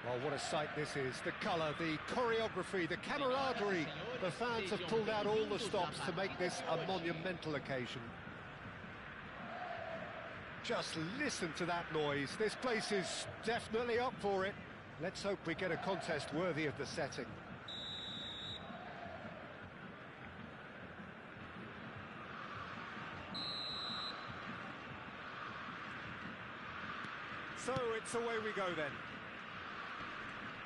Well, what a sight this is. The colour, the choreography, the camaraderie. The fans have pulled out all the stops to make this a monumental occasion. Just listen to that noise. This place is definitely up for it. Let's hope we get a contest worthy of the setting. So it's away we go then.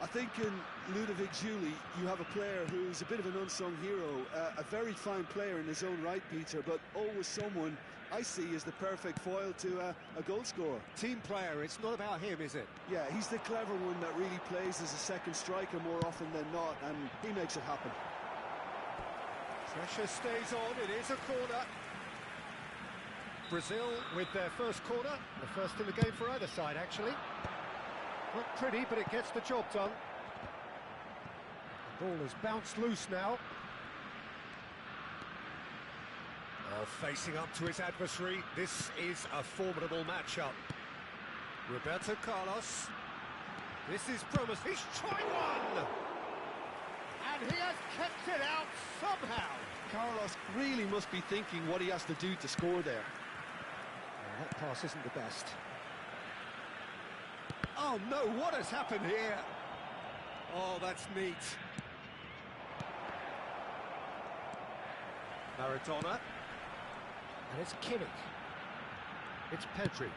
I think in Ludovic Giuli, you have a player who's a bit of an unsung hero, a very fine player in his own right, Peter, but always someone I see as the perfect foil to a goal scorer. Team player, it's not about him, is it? Yeah, he's the clever one that really plays as a second striker more often than not, and he makes it happen. Pressure stays on, it is a corner. Brazil with their first corner, the first in the game for either side, actually. Not pretty, but it gets the job done. The ball has bounced loose now. Oh, facing up to his adversary, this is a formidable matchup. Roberto Carlos. This is promising. He's tried one! And he has kept it out somehow. Carlos really must be thinking what he has to do to score there. That pass isn't the best. Oh no, what has happened here? Oh, that's neat. Maradona. And it's Kimmich. It's Pedri.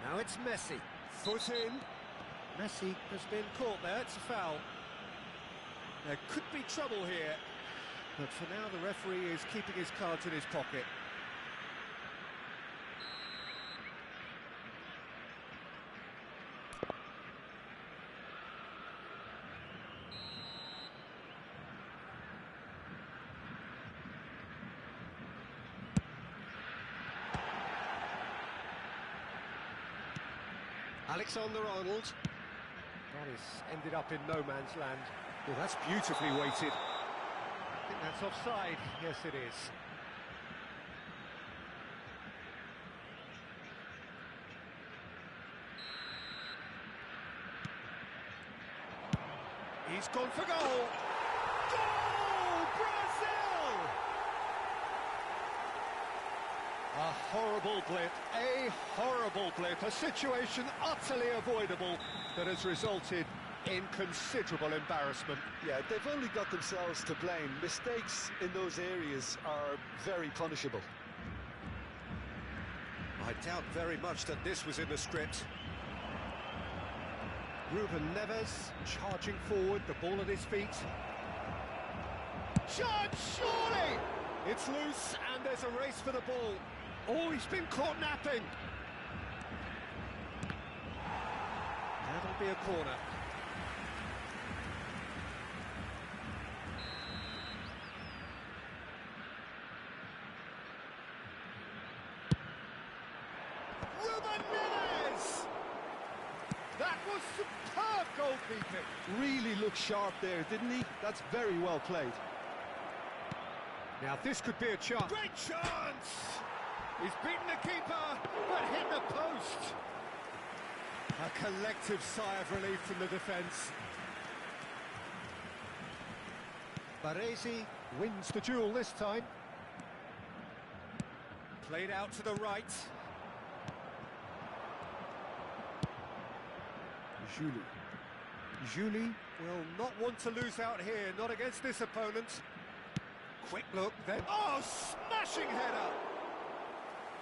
Now it's Messi. Foot in. Messi has been caught there, it's a foul. There could be trouble here. But for now, the referee is keeping his cards in his pocket. Alexander-Arnold. That is ended up in no man's land. Well, that's beautifully weighted. I think that's offside. Yes, it is. He's gone for goal. Goal! Brazil! A horrible blip, a situation utterly avoidable that has resulted in considerable embarrassment. Yeah, they've only got themselves to blame. Mistakes in those areas are very punishable. I doubt very much that this was in the script. Ruben Neves charging forward, the ball at his feet. Shot, surely! It's loose and there's a race for the ball. Oh, he's been caught napping. That'll be a corner. Ruben Neves! That was superb goalkeeping. Really looked sharp there, didn't he? That's very well played. Now this could be a chance. Great chance! He's beaten the keeper, but hit the post. A collective sigh of relief from the defence. Baresi wins the duel this time. Played out to the right. Juli will not want to lose out here, not against this opponent. Quick look, then... Oh, smashing header!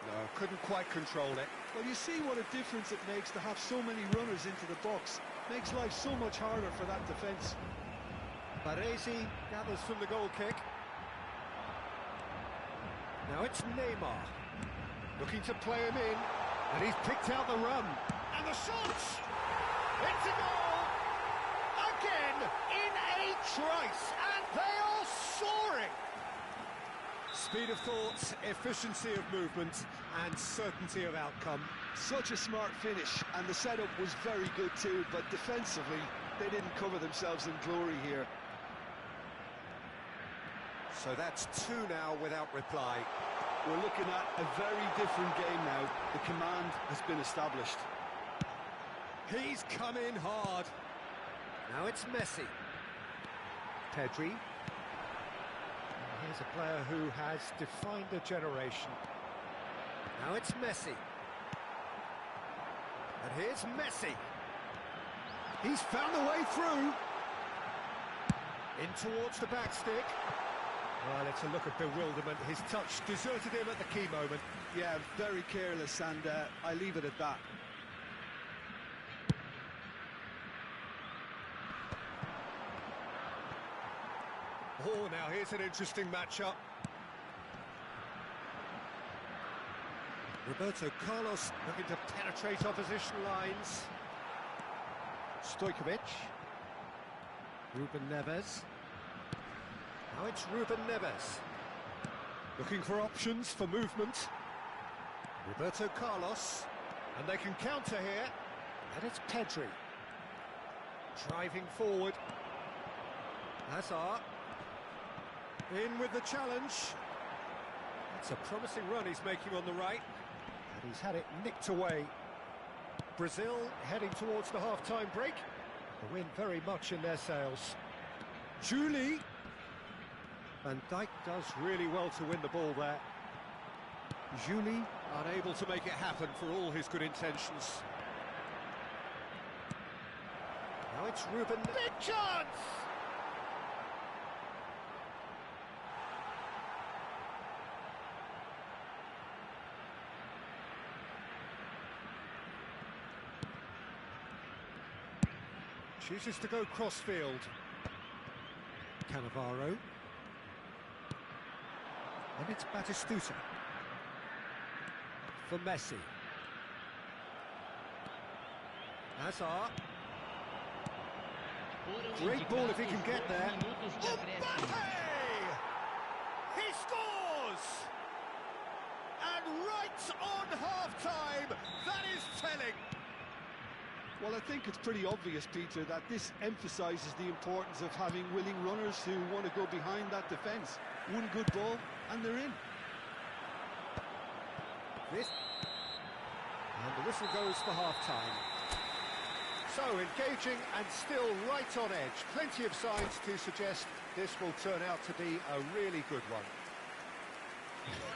No, couldn't quite control it. Well, you see what a difference it makes to have so many runners into the box. Makes life so much harder for that defence. Baresi gathers from the goal kick. Now it's Neymar. Looking to play him in. And he's picked out the run. And the shot! It's a goal! Again, in a trice. And they are soaring! Speed of thought, efficiency of movement, and certainty of outcome. Such a smart finish, and the setup was very good too, but defensively, they didn't cover themselves in glory here. So that's 2 now without reply. We're looking at a very different game now. The command has been established. He's come in hard. Now it's Messi. Pedri. Here's a player who has defined a generation. Now it's Messi. And here's Messi. He's found a way through. In towards the back stick. Well, it's a look of bewilderment. His touch deserted him at the key moment. Yeah, very careless, and I leave it at that. Oh, now here's an interesting matchup. Roberto Carlos looking to penetrate opposition lines. Stojkovic. Ruben Neves. Now it's Ruben Neves. Looking for options for movement. Roberto Carlos, and they can counter here, and it's Pedri. Driving forward. Hazard. In with the challenge. It's a promising run he's making on the right, and he's had it nicked away. Brazil heading towards the half-time break. The win very much in their sails. Julie. Van Dijk does really well to win the ball there. Julie unable to make it happen for all his good intentions. Now it's Ruben. Big chance! Chooses to go cross-field. Cannavaro. And it's Batistuta. For Messi. Hazard. Great ball if he can get there. Mbappe! He scores! And right on half-time, that is telling. Well, I think it's pretty obvious, Peter, that this emphasises the importance of having willing runners who want to go behind that defence. One good ball, and they're in. This. And the whistle goes for half-time. So, engaging and still right on edge. Plenty of signs to suggest this will turn out to be a really good one.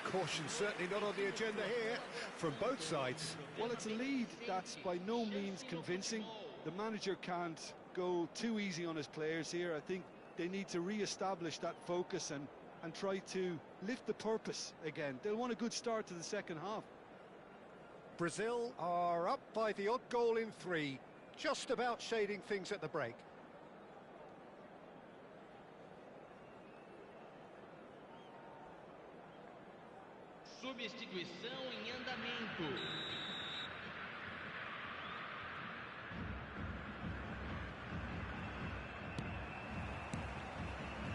Caution certainly not on the agenda here from both sides. Well, it's a lead that's by no means convincing. The manager can't go too easy on his players here. I think they need to re-establish that focus and try to lift the purpose again. They'll want a good start to the second half. Brazil are up by the odd goal in 3, just about shading things at the break. Substituição em andamento.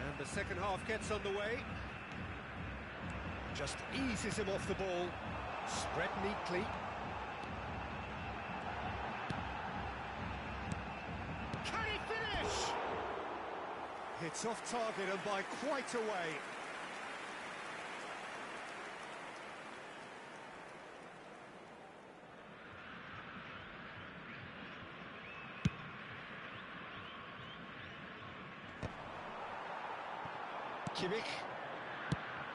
And the second half gets underway. Just eases him off the ball. Spread neatly. Can he finish? It's off target and by quite a way. Kimmich.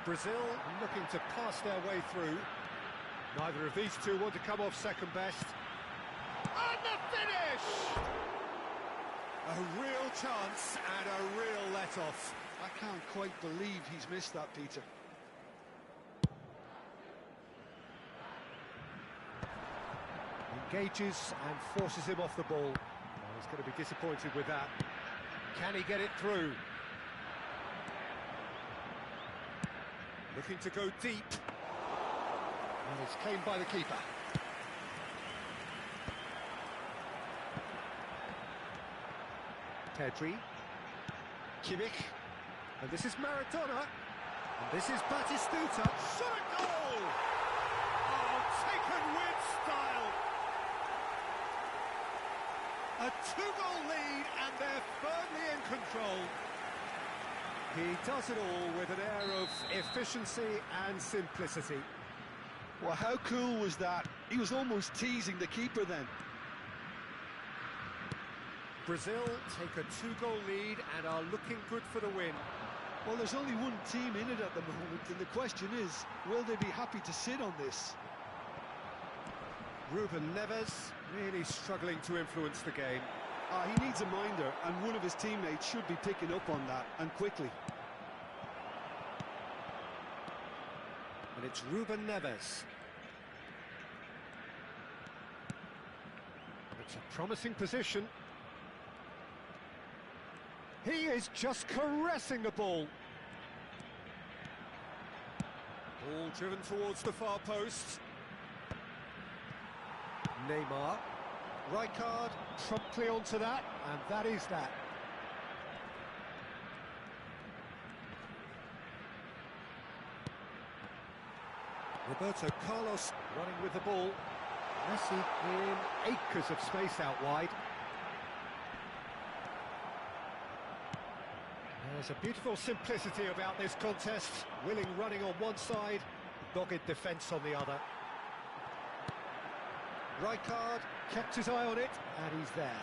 Brazil looking to pass their way through. Neither of these two want to come off second best. And the finish! A real chance and a real let-off. I can't quite believe he's missed that, Peter. Engages and forces him off the ball. Well, he's going to be disappointed with that. Can he get it through? Looking to go deep. And it's claimed by the keeper. Pedri. Kimmich. And this is Maradona. And this is Batistuta. Shot a goal! Oh, taken with style. A 2-goal lead and they're firmly in control. He does it all with an air of efficiency and simplicity. Well, how cool was that? He was almost teasing the keeper then. Brazil take a 2-goal lead and are looking good for the win. Well, there's only one team in it at the moment, and the question is, will they be happy to sit on this? Ruben Neves really struggling to influence the game. He needs a minder, and one of his teammates should be picking up on that, and quickly. And it's Ruben Neves. It's a promising position. He is just caressing the ball. Ball driven towards the far post. Neymar. Rijkaard promptly onto that, and that is that. Roberto Carlos running with the ball. Messi in acres of space out wide. There's a beautiful simplicity about this contest. Willing running on one side, dogged defence on the other. Rijkaard kept his eye on it, and he's there.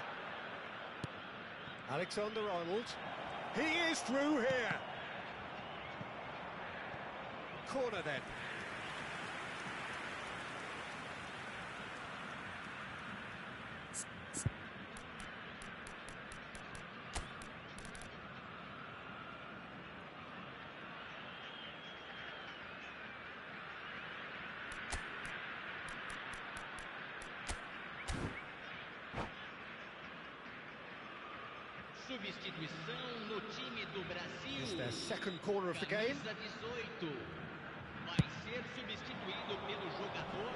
Alexander-Arnold. He is through here. Corner then. Substituição no time do Brasil. It's their second corner of the game. Camisa 18. Vai ser substituído pelo jogador.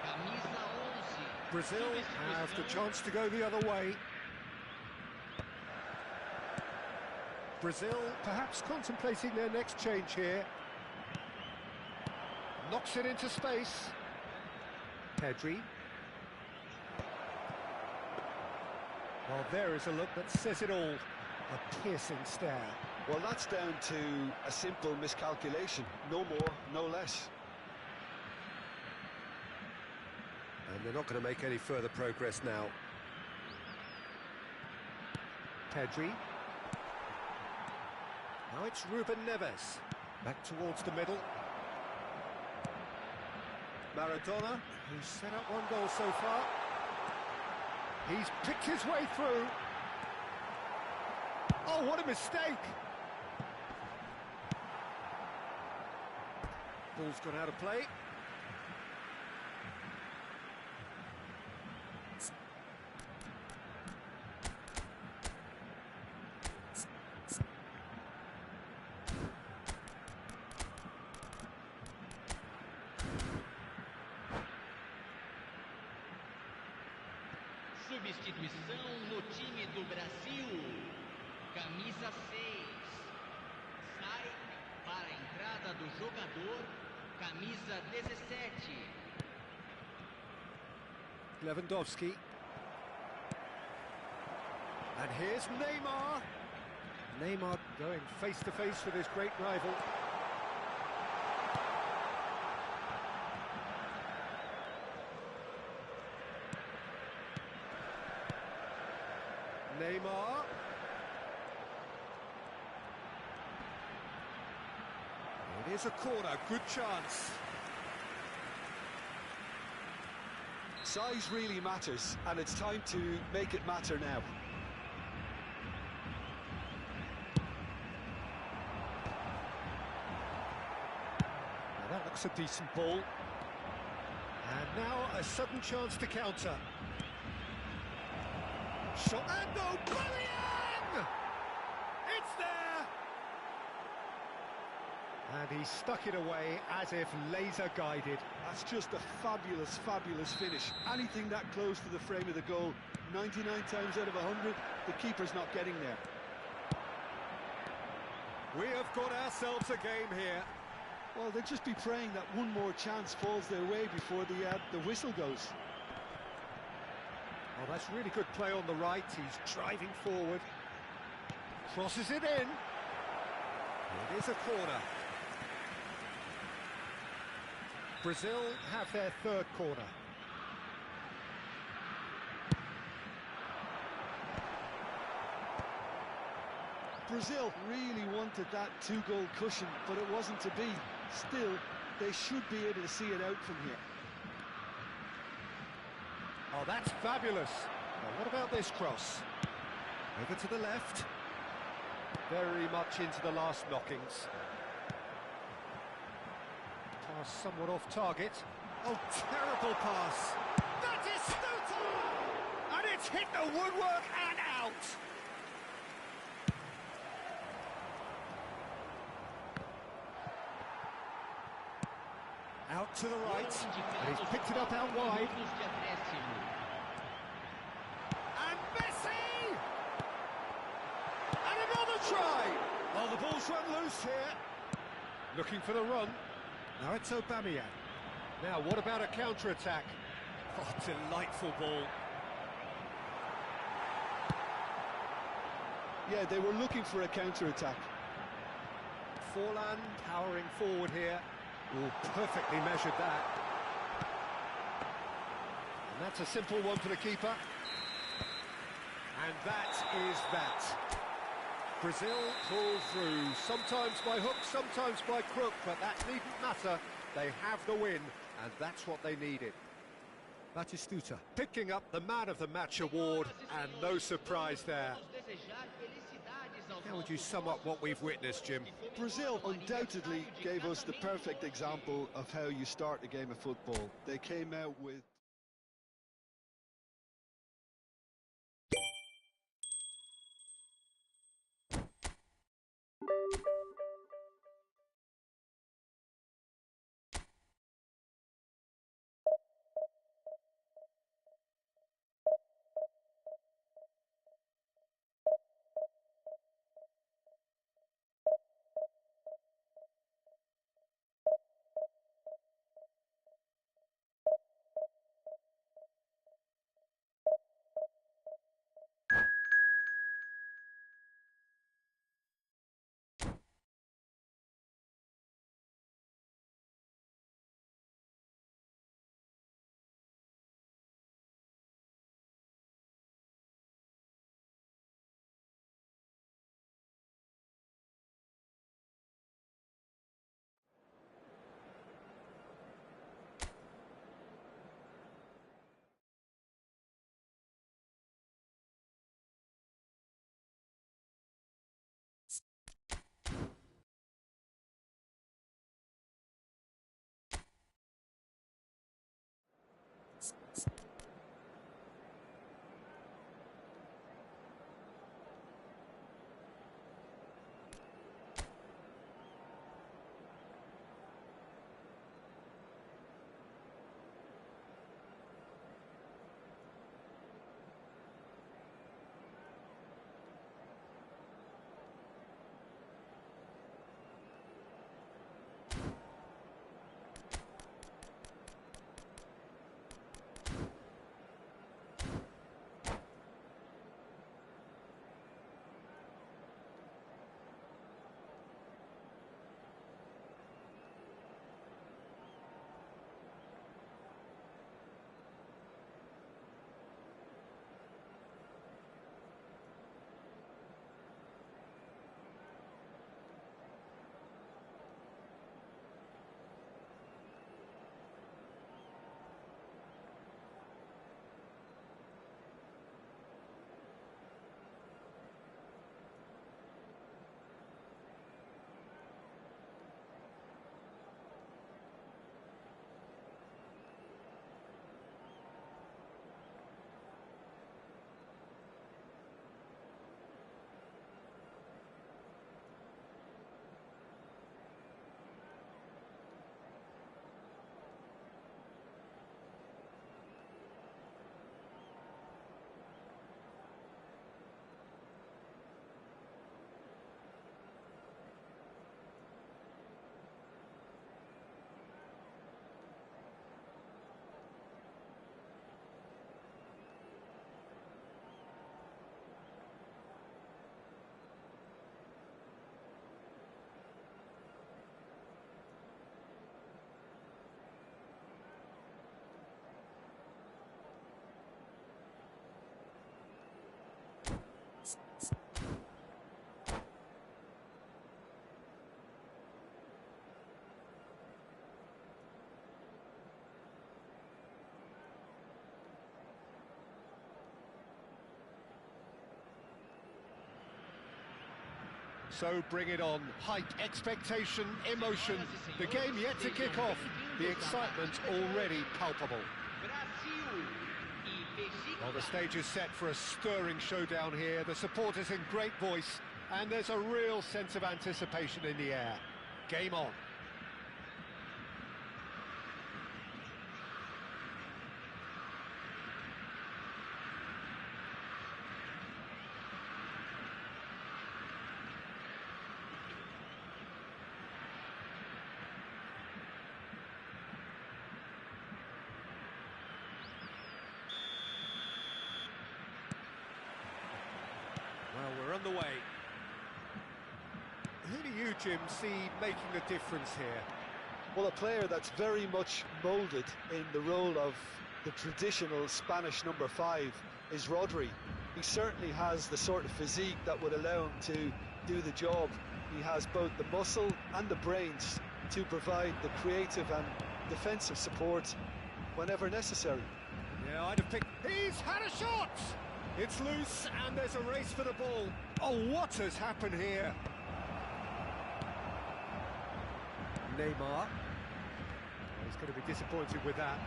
Camisa 11. Brazil have the chance to go the other way. Brazil perhaps contemplating their next change here. Knocks it into space. Pedri. Well, there is a look that says it all. A piercing stare. Well, that's down to a simple miscalculation. No more, no less. And they're not going to make any further progress now. Pedri. Now it's Ruben Neves. Back towards the middle. Maradona, who's set up one goal so far. He's picked his way through. Oh, what a mistake! Ball's gone out of play. Substituição no time do Brasil. Camisa 6. Sai para a entrada do jogador. Camisa 17. Lewandowski. And here's Neymar. Neymar going face-to-face with his great rival. Neymar. It is a corner, good chance. Size really matters, and it's time to make it matter now. Now that looks a decent ball. And now a sudden chance to counter. Shot and O'Brien! It's there! And he stuck it away as if laser guided. That's just a fabulous, fabulous finish. Anything that close to the frame of the goal, 99 times out of 100, the keeper's not getting there. We have got ourselves a game here. Well, they'll just be praying that one more chance falls their way before the whistle goes. Oh, that's really good play on the right. He's driving forward. Crosses it in. It is a corner. Brazil have their third corner. Brazil really wanted that two-goal cushion, but it wasn't to be. Still, they should be able to see it out from here. Oh, that's fabulous. Now, what about this cross? Over to the left. Very much into the last knockings. Pass somewhat off target. Oh, terrible pass. That is Stutter! And it's hit the woodwork and out. Out to the right, and he's picked it up out wide. And Messi! And another try! Oh, the ball's run loose here. Looking for the run. Now it's Aubameyang. Now, what about a counter-attack? Oh, delightful ball. Yeah, they were looking for a counter-attack. Forlan powering forward here. Oh, perfectly measured that. And that's a simple one for the keeper. And that is that. Brazil pull through, sometimes by hook, sometimes by crook, but that needn't matter. They have the win, and that's what they needed. Batistuta picking up the Man of the Match award, and no surprise there. How would you sum up what we've witnessed, Jim? Brazil undoubtedly gave us the perfect example of how you start a game of football. They came out with So bring it on. Hype, expectation, emotion. The game yet to kick off. The excitement already palpable. Well, the stage is set for a stirring showdown here. The supporters in great voice, and there's a real sense of anticipation in the air. Game on. the way. Who do you, Jim, see making a difference here? Well, a player that's very much moulded in the role of the traditional Spanish number 5 is Rodri. He certainly has the sort of physique that would allow him to do the job. He has both the muscle and the brains to provide the creative and defensive support whenever necessary. Yeah, I'd have picked... He's had a shot! It's loose and there's a race for the ball. Oh, what has happened here? Neymar. Oh, he's going to be disappointed with that.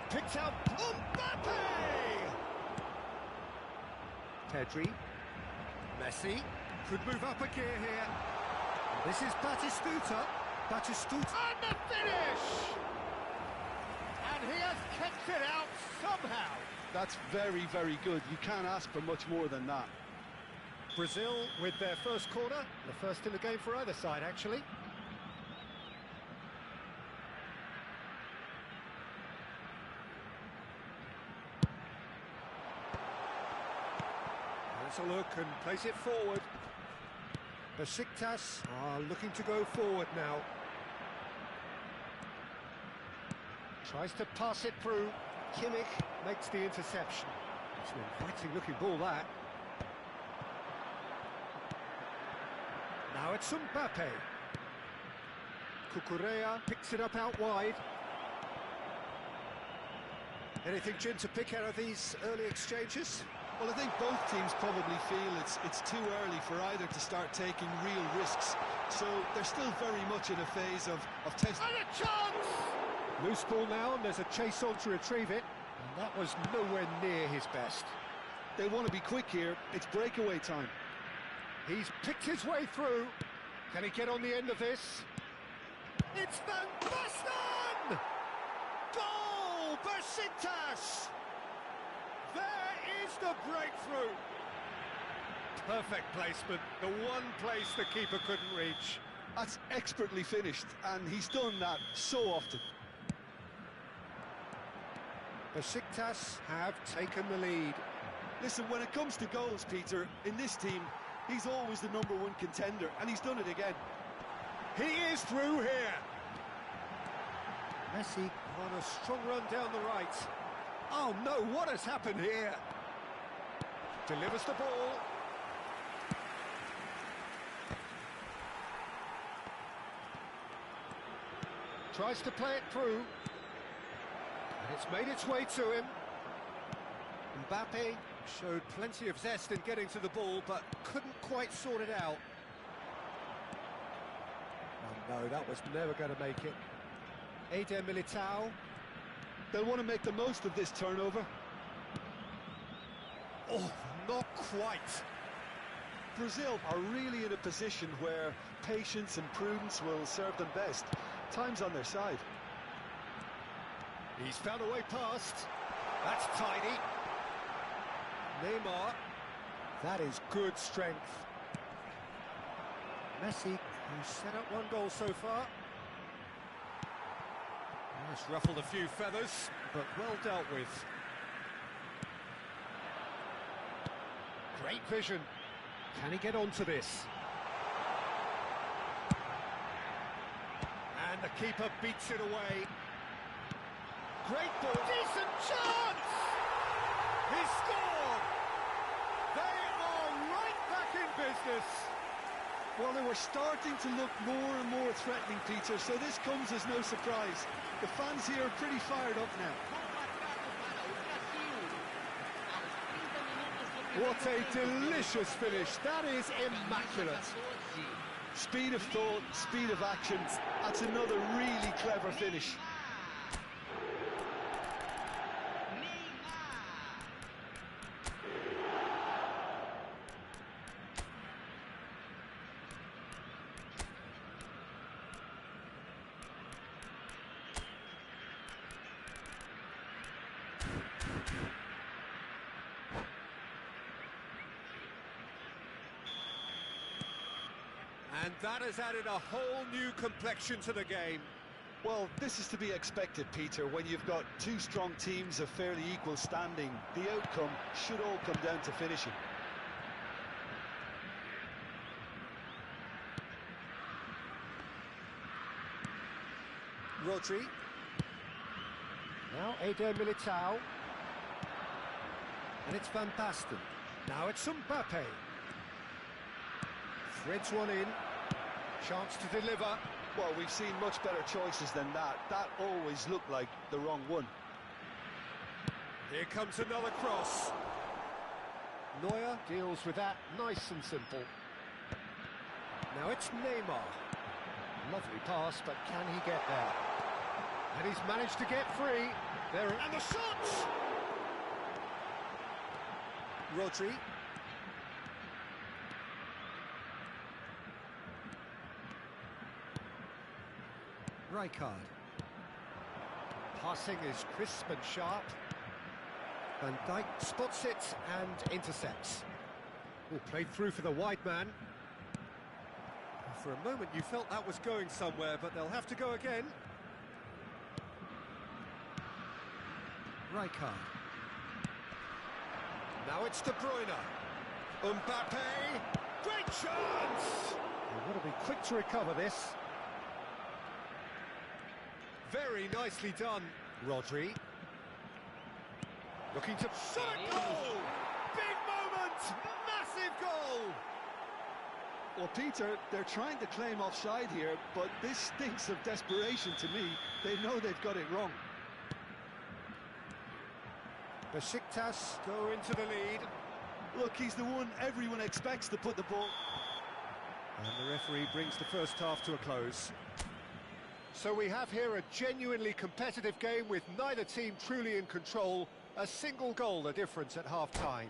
Picked out Mbappe! Pedri. Messi. Could move up a gear here. This is Batistuta. Batistuta. And the finish! And he has kept it out somehow. That's very, very good. You can't ask for much more than that. Brazil with their first corner. The first in the game for either side, actually. Let's a look and place it forward. Besiktas are looking to go forward now. Tries to pass it through. Kimmich makes the interception. It's an inviting looking ball, that. Now it's Mbappe. Cucurella picks it up out wide. Anything, Jim, to pick out of these early exchanges? Well, I think both teams probably feel it's too early for either to start taking real risks. So they're still very much in a phase of testing. And a chance! Loose ball now, and there's a chase on to retrieve it. And that was nowhere near his best. They want to be quick here. It's breakaway time. He's picked his way through. Can he get on the end of this? It's Van Basten! Goal! Besiktas! There is the breakthrough. Perfect placement. The one place the keeper couldn't reach. That's expertly finished, and he's done that so often. Besiktas have taken the lead. Listen, when it comes to goals, Peter, in this team, he's always the number 1 contender, and he's done it again. He is through here. Messi on a strong run down the right. Oh no, what has happened here? Delivers the ball. Tries to play it through. And it's made its way to him. Mbappe showed plenty of zest in getting to the ball, but couldn't quite sort it out. Oh no, that was never going to make it. Eder Militao. They'll want to make the most of this turnover. Oh, not quite. Brazil are really in a position where patience and prudence will serve them best. Time's on their side. He's found a way past. That's tidy. Neymar. That is good strength. Messi, who's set up 1 goal so far. It's ruffled a few feathers, but well dealt with. Great vision. Can he get onto this? And the keeper beats it away. Great ball. Decent chance! He scored! They are right back in business. Well, they were starting to look more and more threatening, Peter, so this comes as no surprise. The fans here are pretty fired up now. What a delicious finish. That is immaculate. Speed of thought, speed of action. That's another really clever finish. And that has added a whole new complexion to the game. Well, this is to be expected, Peter, when you've got 2 strong teams of fairly equal standing. The outcome should all come down to finishing. Rodri. Now Eder Militao. And it's Van Basten. Now it's Mbappe. Threads one in. Chance to deliver. Well, we've seen much better choices than that. That always looked like the wrong one. Here comes another cross. Neuer deals with that nice and simple. Now it's Neymar. Lovely pass, but can he get there? And he's managed to get free. There, and the shot! Rodri. Rijkaard. Passing is crisp and sharp. Van Dijk spots it and intercepts. Oh, played through for the wide man. For a moment you felt that was going somewhere, but they'll have to go again. Rijkaard. Now it's De Bruyne. Mbappe. Great chance! They've got to be quick to recover this. Very nicely done, Rodri. Looking to shot a goal! Big moment! Massive goal! Well, Peter, they're trying to claim offside here, but this stinks of desperation to me. They know they've got it wrong. Besiktas go into the lead. Look, he's the one everyone expects to put the ball. And the referee brings the first half to a close. So we have here a genuinely competitive game with neither team truly in control. A single goal the difference at half-time.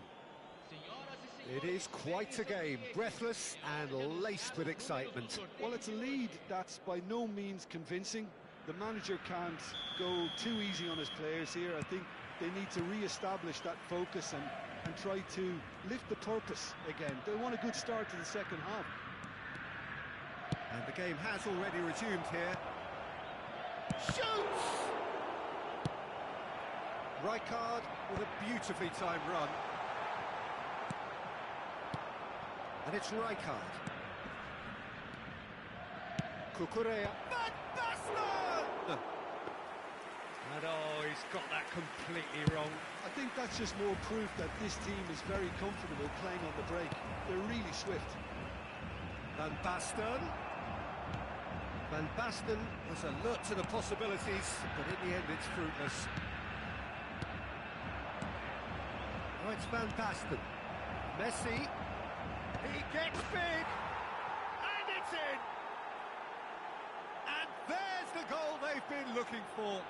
It is quite a game, breathless and laced with excitement. Well, it's a lead that's by no means convincing. The manager can't go too easy on his players here. I think they need to re-establish that focus and try to lift the purpose again. They want a good start to the second half. And the game has already resumed here. Shoots! Rijkaard with a beautifully timed run. And it's Rijkaard. Cucurella. Van Basten! And oh, he's got that completely wrong. I think that's just more proof that this team is very comfortable playing on the break. They're really swift. Van Basten. Van Basten was alert to the possibilities, but in the end it's fruitless. Oh, it's Van Basten. Messi. He gets big. And it's in. And there's the goal they've been looking for.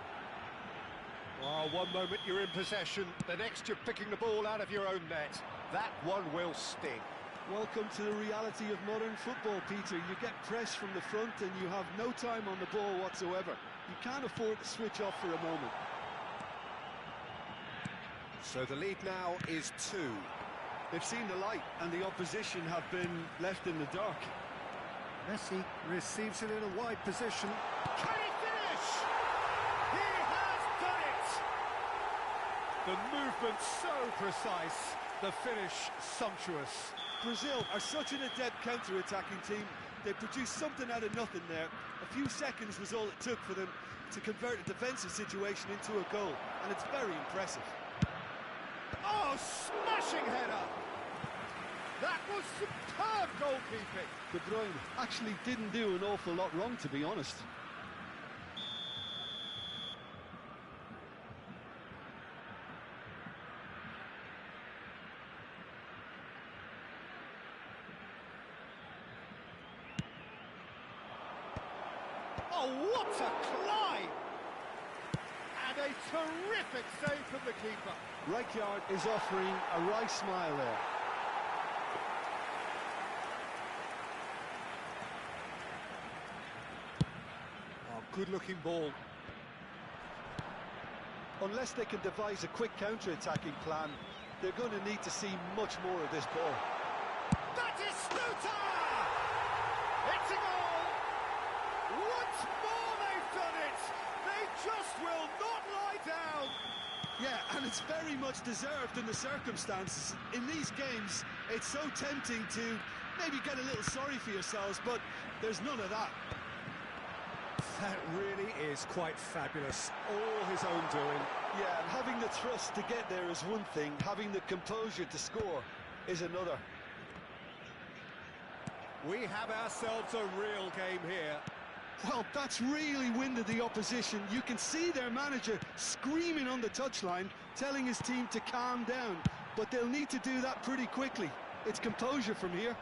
Oh, one moment you're in possession, the next you're picking the ball out of your own net. That one will sting. Welcome to the reality of modern football, Peter. You get pressed from the front and you have no time on the ball whatsoever. You can't afford to switch off for a moment. So the lead now is 2. They've seen the light and the opposition have been left in the dark. Messi receives it in a wide position. Can he finish? He has done it! The movement so precise, the finish sumptuous. Brazil are such an adept counter-attacking team. They produced something out of nothing there. A few seconds was all it took for them to convert a defensive situation into a goal, and it's very impressive. Oh, smashing header! That was superb goalkeeping. De Bruyne actually didn't do an awful lot wrong, to be honest. Oh, what a climb! And a terrific save from the keeper. Rijkaard is offering a wry smile there. Oh, good-looking ball. Unless they can devise a quick counter-attacking plan, they're going to need to see much more of this ball. That is Stuta! It's a goal! Once more they've done it! They just will not lie down! Yeah, and it's very much deserved in the circumstances. In these games, it's so tempting to maybe get a little sorry for yourselves, but there's none of that. That really is quite fabulous. All his own doing. Yeah, and having the thrust to get there is one thing, having the composure to score is another. We have ourselves a real game here. Well, that's really winded the opposition. You can see their manager screaming on the touchline, telling his team to calm down. But they'll need to do that pretty quickly. It's composure from here.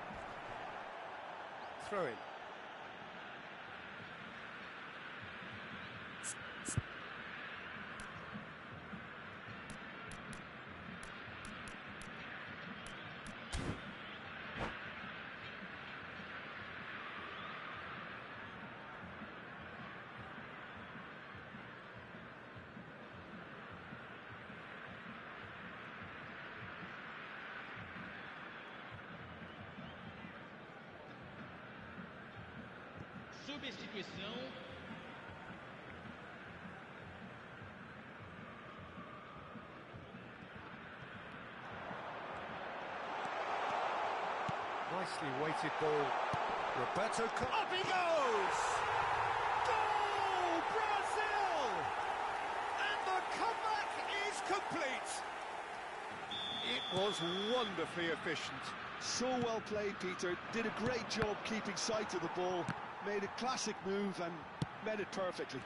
Throw in. Substituição. Nicely weighted ball. Roberto, up he goes! Goal, Brazil! And the comeback is complete. It was wonderfully efficient. So well played, Peter. Did a great job keeping sight of the ball. Made a classic move and met it perfectly.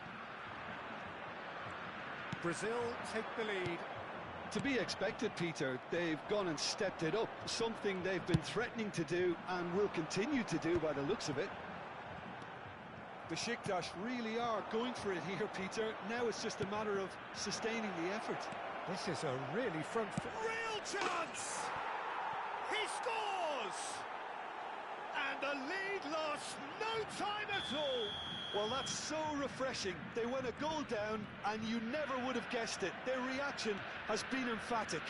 Brazil take the lead. To be expected, Peter. They've gone and stepped it up. Something they've been threatening to do and will continue to do by the looks of it. Besiktas really are going for it here, Peter. Now it's just a matter of sustaining the effort. This is a really front foot. Real chance! He scores! And the lead lost no time at all. Well, that's so refreshing. They went a goal down and you never would have guessed it. Their reaction has been emphatic.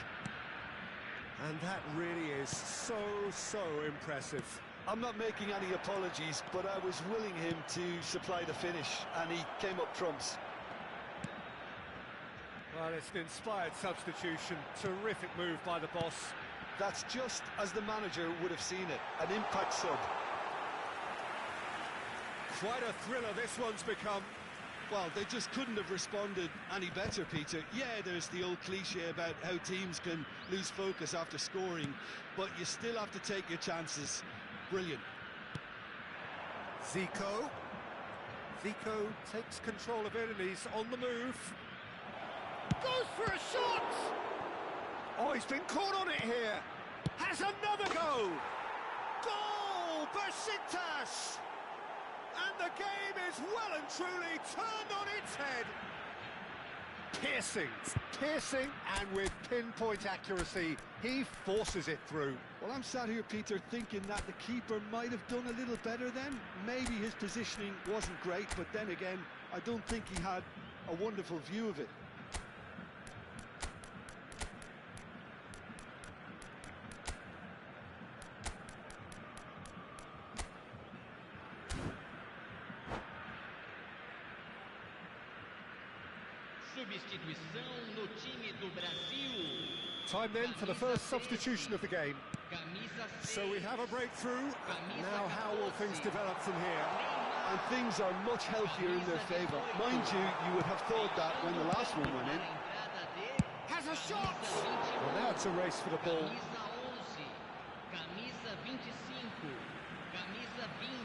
And that really is so impressive. I'm not making any apologies, but I was willing him to supply the finish, and he came up trumps. Well, it's an inspired substitution. Terrific move by the boss. That's just as the manager would have seen it, an impact sub. Quite a thriller this one's become. Well, they just couldn't have responded any better, Peter. Yeah, there's the old cliche about how teams can lose focus after scoring, but you still have to take your chances. Brilliant. Zico takes control of it and he's on the move. Goes for a shot! Oh, he's been caught on it here. Has another go! Goal! Besiktas! And the game is well and truly turned on its head. Piercing, and with pinpoint accuracy, he forces it through. Well, I'm sat here, Peter, thinking that the keeper might have done a little better then. Maybe his positioning wasn't great, but then again, I don't think he had a wonderful view of it. Substituição no time do Brasil. Time then for the first substitution of the game. So we have a breakthrough. Now how will things develop from here? And things are much healthier in their favour. Mind you, you would have thought that when the last one went in. Has a shot! Well, now it's a race for the ball. Camisa 11, camisa 25, camisa 20.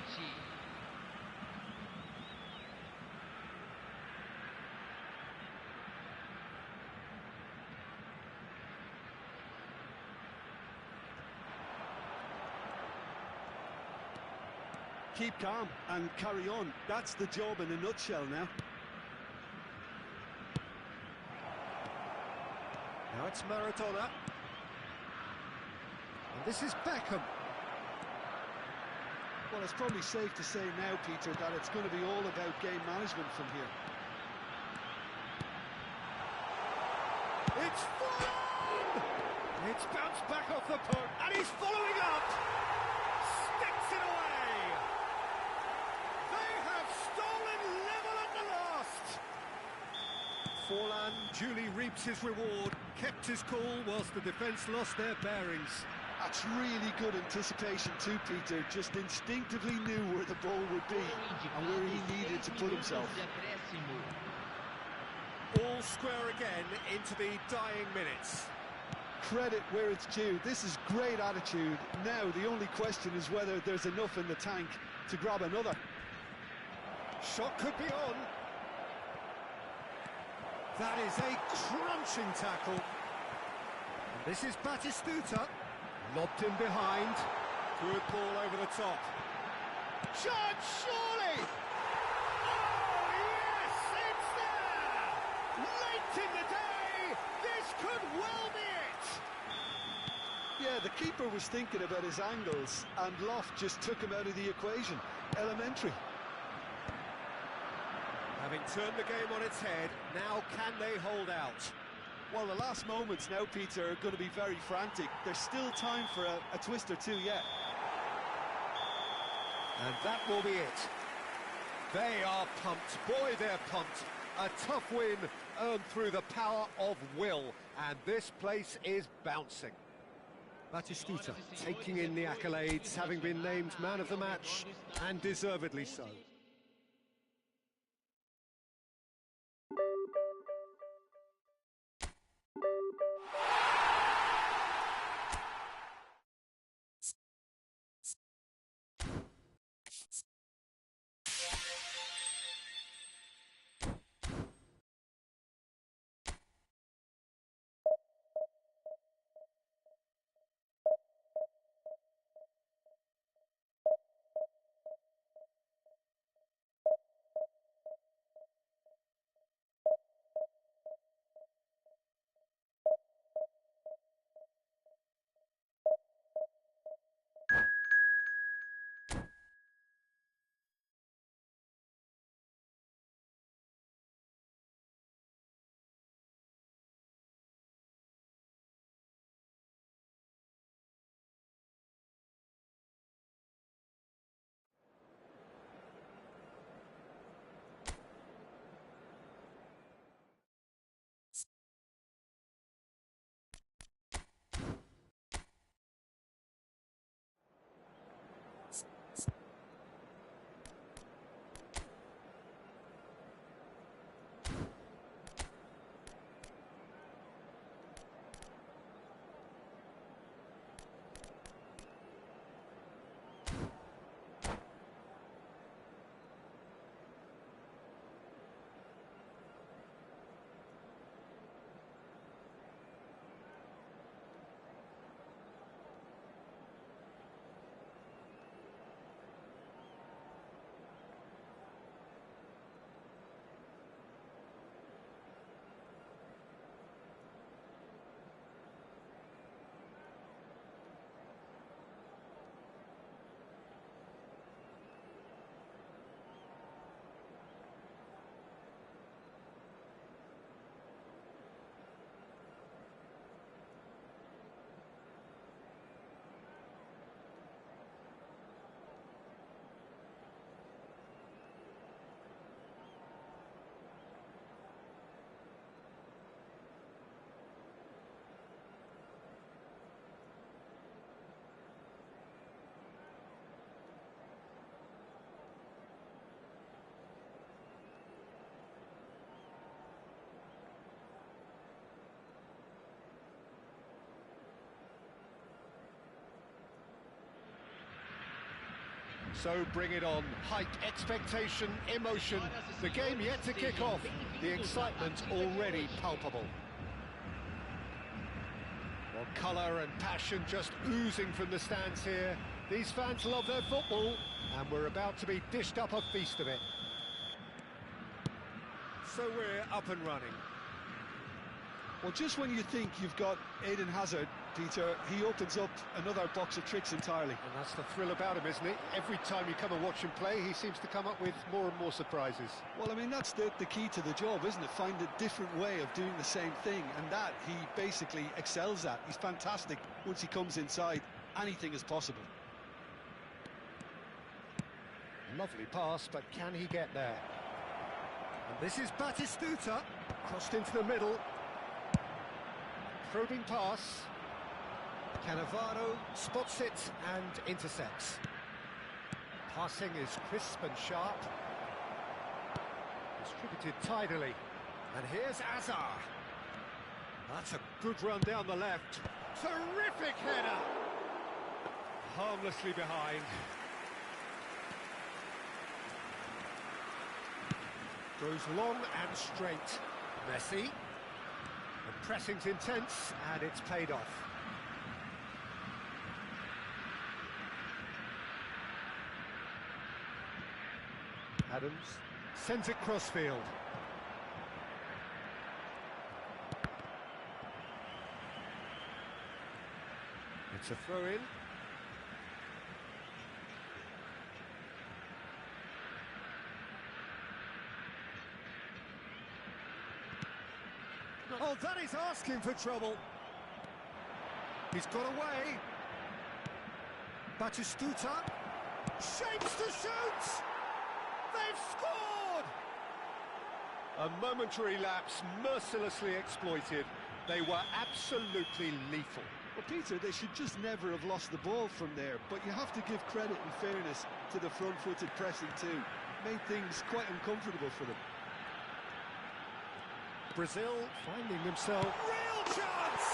Keep calm and carry on. That's the job in a nutshell now. Now it's Maradona. And this is Beckham. Well, it's probably safe to say now, Peter, that it's going to be all about game management from here. It's fun! It's bounced back off the puck, and he's following up! Sticks it away! They have stolen level at the last! Forlan duly reaps his reward, kept his cool whilst the defence lost their bearings. That's really good anticipation too, Peter. Just instinctively knew where the ball would be and where he needed to put himself. De acréscimo. All square again into the dying minutes. Credit where it's due. This is great attitude. Now the only question is whether there's enough in the tank to grab another. Shot could be on. That is a crunching tackle. And this is Batistuta. Lobbed in behind. Good ball over the top. Chance, surely! Oh, yes, it's there! Late in the day, this could well be it! Yeah, the keeper was thinking about his angles, and Loft just took him out of the equation. Elementary. Having turned the game on its head, now can they hold out? Well, the last moments now, Peter, are going to be very frantic. There's still time for a twist or two yet. And that will be it. They are pumped. Boy, they're pumped. A tough win earned through the power of will. And this place is bouncing. Batistuta taking in the accolades, having been named man of the match, and deservedly so. So bring it on. Hype, expectation, emotion. The game yet to kick off. The excitement already palpable. Well, colour and passion just oozing from the stands here. These fans love their football, and we're about to be dished up a feast of it. So we're up and running. Well, just when you think you've got Eden Hazard, Peter, he opens up another box of tricks entirely. And that's the thrill about him, isn't it? Every time you come and watch him play, he seems to come up with more and more surprises. Well, I mean, that's the key to the job, isn't it? Find a different way of doing the same thing, and that he basically excels at. He's fantastic once he comes inside. Anything is possible. Lovely pass, but can he get there? And this is Batistuta, crossed into the middle. Probing pass. Cannavaro spots it and intercepts. Passing is crisp and sharp. Distributed tidily. And here's Azar. That's a good run down the left. Terrific header! Harmlessly behind. Goes long and straight. Messi. The pressing's intense, and it's paid off. Adams sends it crossfield. It's a throw-in. Oh, that is asking for trouble. He's got away. Batistuta shapes to shoot. They've scored! A momentary lapse mercilessly exploited. They were absolutely lethal. Well, Peter, they should just never have lost the ball from there, but you have to give credit and fairness to the front-footed pressing too. Made things quite uncomfortable for them. Brazil finding themselves. Real chance!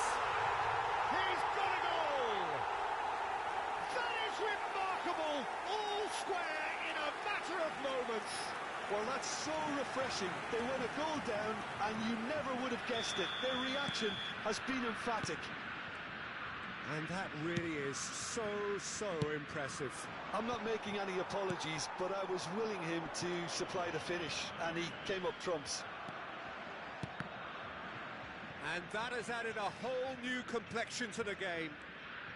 He's got a goal! That is remarkable! All square in a matter of moments. Well, that's so refreshing. They went a goal down, and you never would have guessed it. Their reaction has been emphatic. And that really is so impressive. I'm not making any apologies, but I was willing him to supply the finish, and he came up trumps. And that has added a whole new complexion to the game.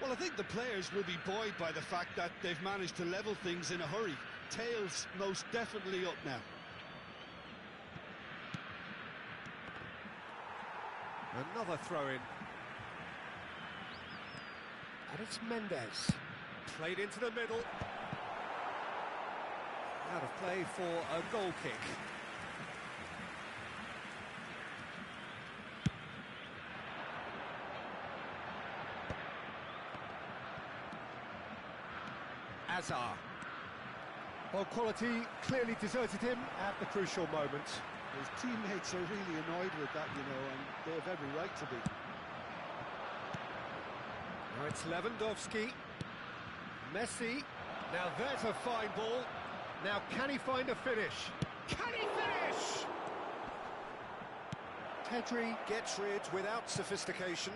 Well, I think the players will be buoyed by the fact that they've managed to level things in a hurry. Tails most definitely up now. Another throw-in. And it's Mendes. Played into the middle. Out of play for a goal kick. Azar. Well, quality clearly deserted him at the crucial moment. His teammates are really annoyed with that, you know, and they have every right to be. Now it's Lewandowski. Messi. Now there's a fine ball. Now can he find a finish? Can he finish? Pedri gets rid without sophistication.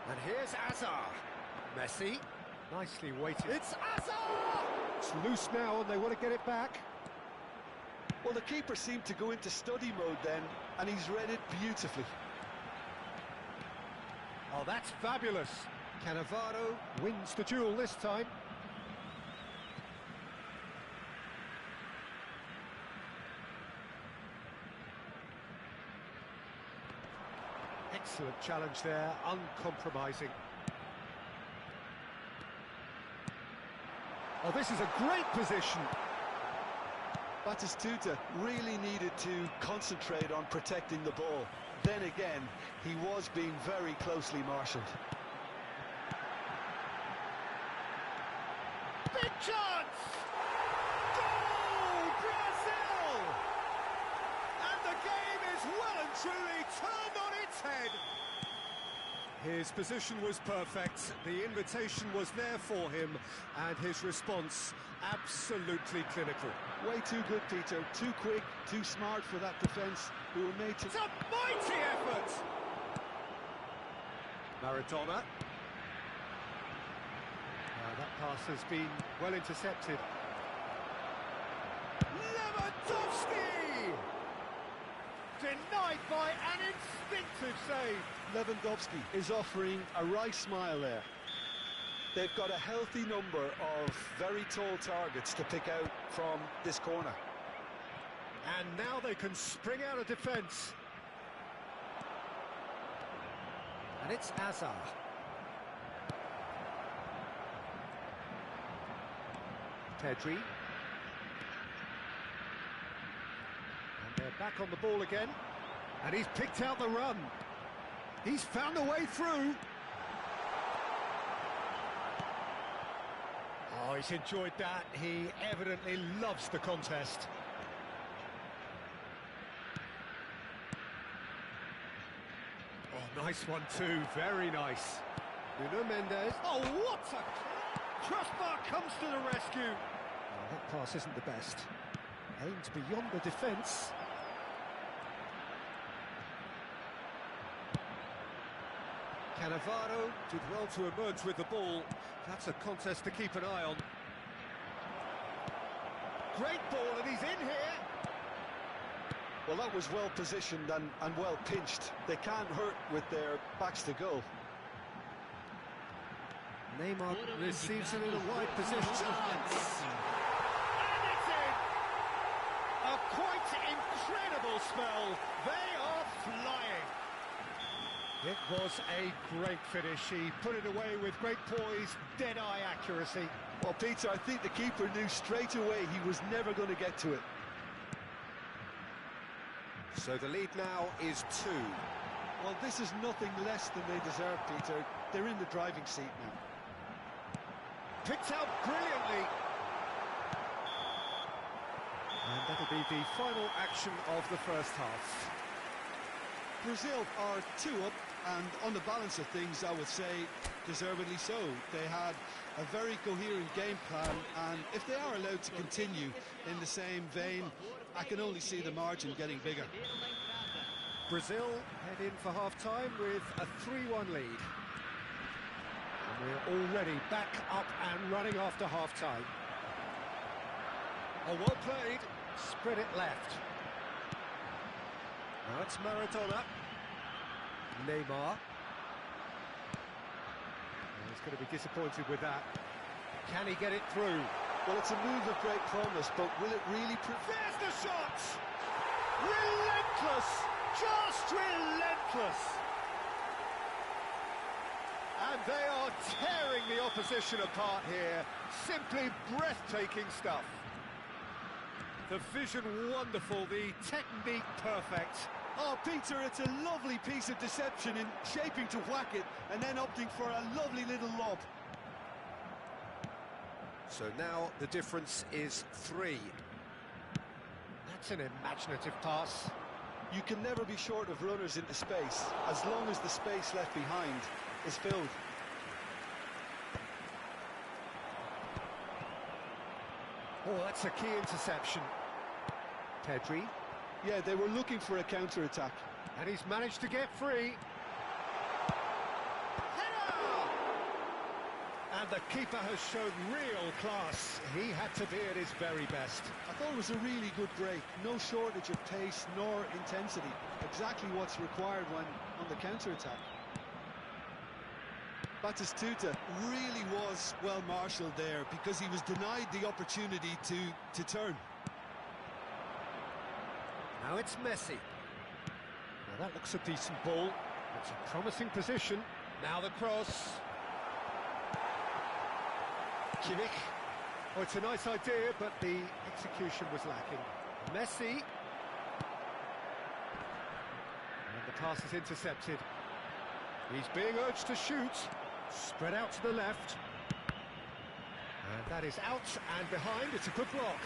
And here's Azar. Messi. Nicely weighted. It's Azar! It's loose now and they want to get it back. Well, the keeper seemed to go into study mode then, and he's read it beautifully. Oh, that's fabulous. Cannavaro wins the duel this time. Excellent challenge there, uncompromising. Oh, this is a great position. Batistuta really needed to concentrate on protecting the ball. Then again, he was being very closely marshalled. Big chance! Goal, Brazil! And the game is well and truly turned on its head. His position was perfect, the invitation was there for him, and his response absolutely clinical. Way too good, Peter. Too quick, too smart for that defence. We were made to... It's a mighty effort! Maradona. That pass has been well intercepted. Lewandowski! Denied by an instinctive save. Lewandowski is offering a right smile there. They've got a healthy number of very tall targets to pick out from this corner. And now they can spring out of defence. And it's Azar. Pedri. And they're back on the ball again. And he's picked out the run. He's found a way through. he's enjoyed that. He evidently loves the contest. Oh, nice one too, very nice. Nuno Mendes. Oh, what a... Crossbar comes to the rescue. Oh, that pass isn't the best. Aimed beyond the defence. Cannavaro did well to emerge with the ball. That's a contest to keep an eye on. Great ball, and he's in here. Well, that was well positioned and well pinched. They can't hurt with their backs to goal. Neymar receives it in a wide position. Chance! And it's in! A quite incredible spell. They are flying. It was a great finish. He put it away with great poise, dead-eye accuracy. Well, Peter, I think the keeper knew straight away he was never going to get to it. So the lead now is 2. Well, this is nothing less than they deserve, Peter. They're in the driving seat now. Picked out brilliantly. And that'll be the final action of the first half. Brazil are 2 up, and on the balance of things, I would say deservedly so. They had a very coherent game plan, and if they are allowed to continue in the same vein, I can only see the margin getting bigger. Brazil head in for half-time with a 3-1 lead. And we're already back up and running after half-time. Oh, well played. Spread it left. Now it's Maradona. Neymar. He's going to be disappointed with that. Can he get it through? Well, it's a move of great promise, but will it really... There's the shot! Relentless! Just relentless! And they are tearing the opposition apart here. Simply breathtaking stuff. The vision wonderful, the technique perfect. Oh, Peter, it's a lovely piece of deception in shaping to whack it and then opting for a lovely little lob. So now the difference is 3. That's an imaginative pass. You can never be short of runners into space, as long as the space left behind is filled. Oh, that's a key interception. Pedri. Yeah, they were looking for a counter-attack. And he's managed to get free. Header! And the keeper has shown real class. He had to be at his very best. I thought it was a really good break. No shortage of pace nor intensity. Exactly what's required when on the counter-attack. Batistuta really was well marshalled there because he was denied the opportunity to turn. Now it's Messi. Now that looks a decent ball. It's a promising position. Now the cross. Kimmich. Oh, it's a nice idea, but the execution was lacking. Messi. And the pass is intercepted. He's being urged to shoot. Spread out to the left. And that is out and behind. It's a good block.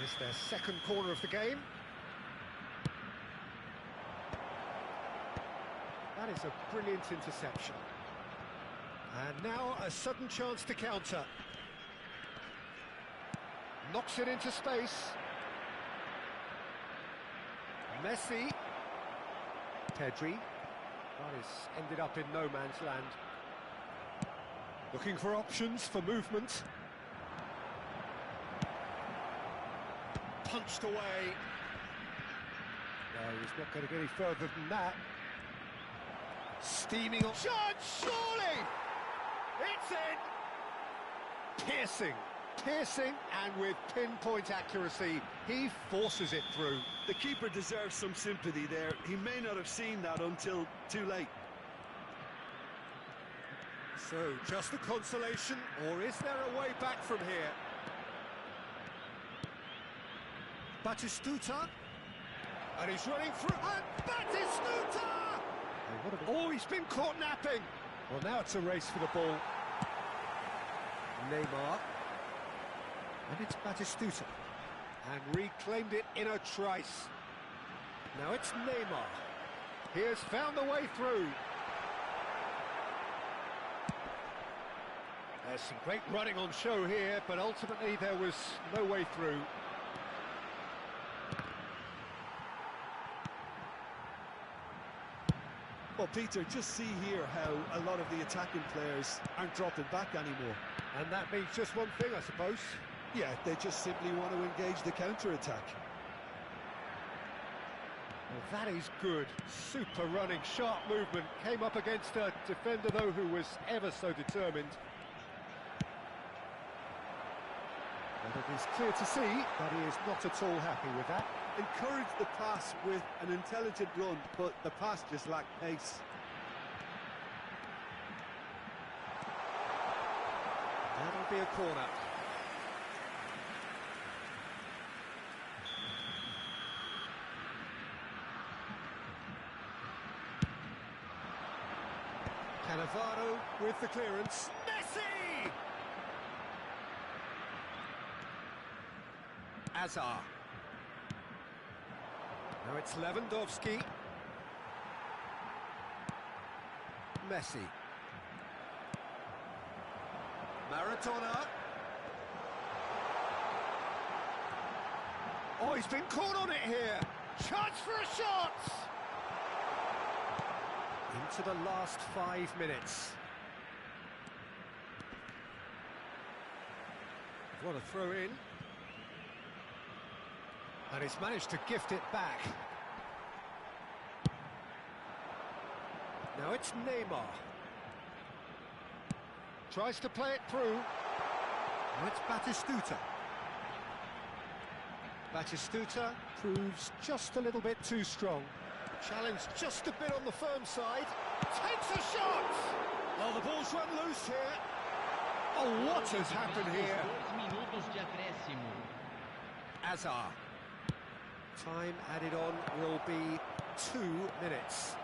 It's their second corner of the game. That is a brilliant interception. And now a sudden chance to counter. Knocks it into space. Messi. Pedri. That is ended up in no man's land. Looking for options for movement. Punched away. No, he's not going to get any further than that. Steaming on. Shot, surely! It's in! Piercing. Piercing, and with pinpoint accuracy, he forces it through. The keeper deserves some sympathy there. He may not have seen that until too late. So, just a consolation, or is there a way back from here? Batistuta, and he's running through, and Batistuta! Oh, he's been caught napping. Well, now it's a race for the ball. Neymar. And it's Batistuta. And reclaimed it in a trice. Now it's Neymar. He has found the way through. There's some great running on show here, but ultimately there was no way through. Well, Peter, just see here how a lot of the attacking players aren't dropping back anymore. And that means just one thing, I suppose. Yeah, they just simply want to engage the counter-attack. Well, that is good. Super running, sharp movement. Came up against a defender, though, who was ever so determined. And it is clear to see that he is not at all happy with that. Encourage the pass with an intelligent run, but the pass just lacked pace. That'll be a corner. Cannavaro with the clearance. Messi! Azar. Now it's Lewandowski. Messi. Maradona. Oh, he's been caught on it here. Chance for a shot! Into the last 5 minutes. What a throw in. And he's managed to gift it back. Now it's Neymar. Tries to play it through. Now it's Batistuta. Batistuta proves just a little bit too strong. Challenge just a bit on the firm side. Takes a shot! Oh, the ball's run loose here. Oh, what has happened here? 2 minutos de acréscimo. Azar. Time added on will be 2 minutes.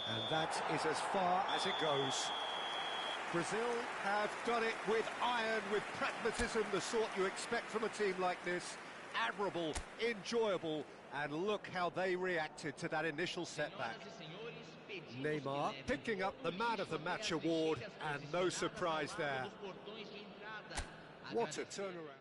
And that is as far as it goes. Brazil have done it with iron, with pragmatism, the sort you expect from a team like this. Admirable, enjoyable, and look how they reacted to that initial setback. Neymar picking up the Man of the Match award, and no surprise there. What a turnaround.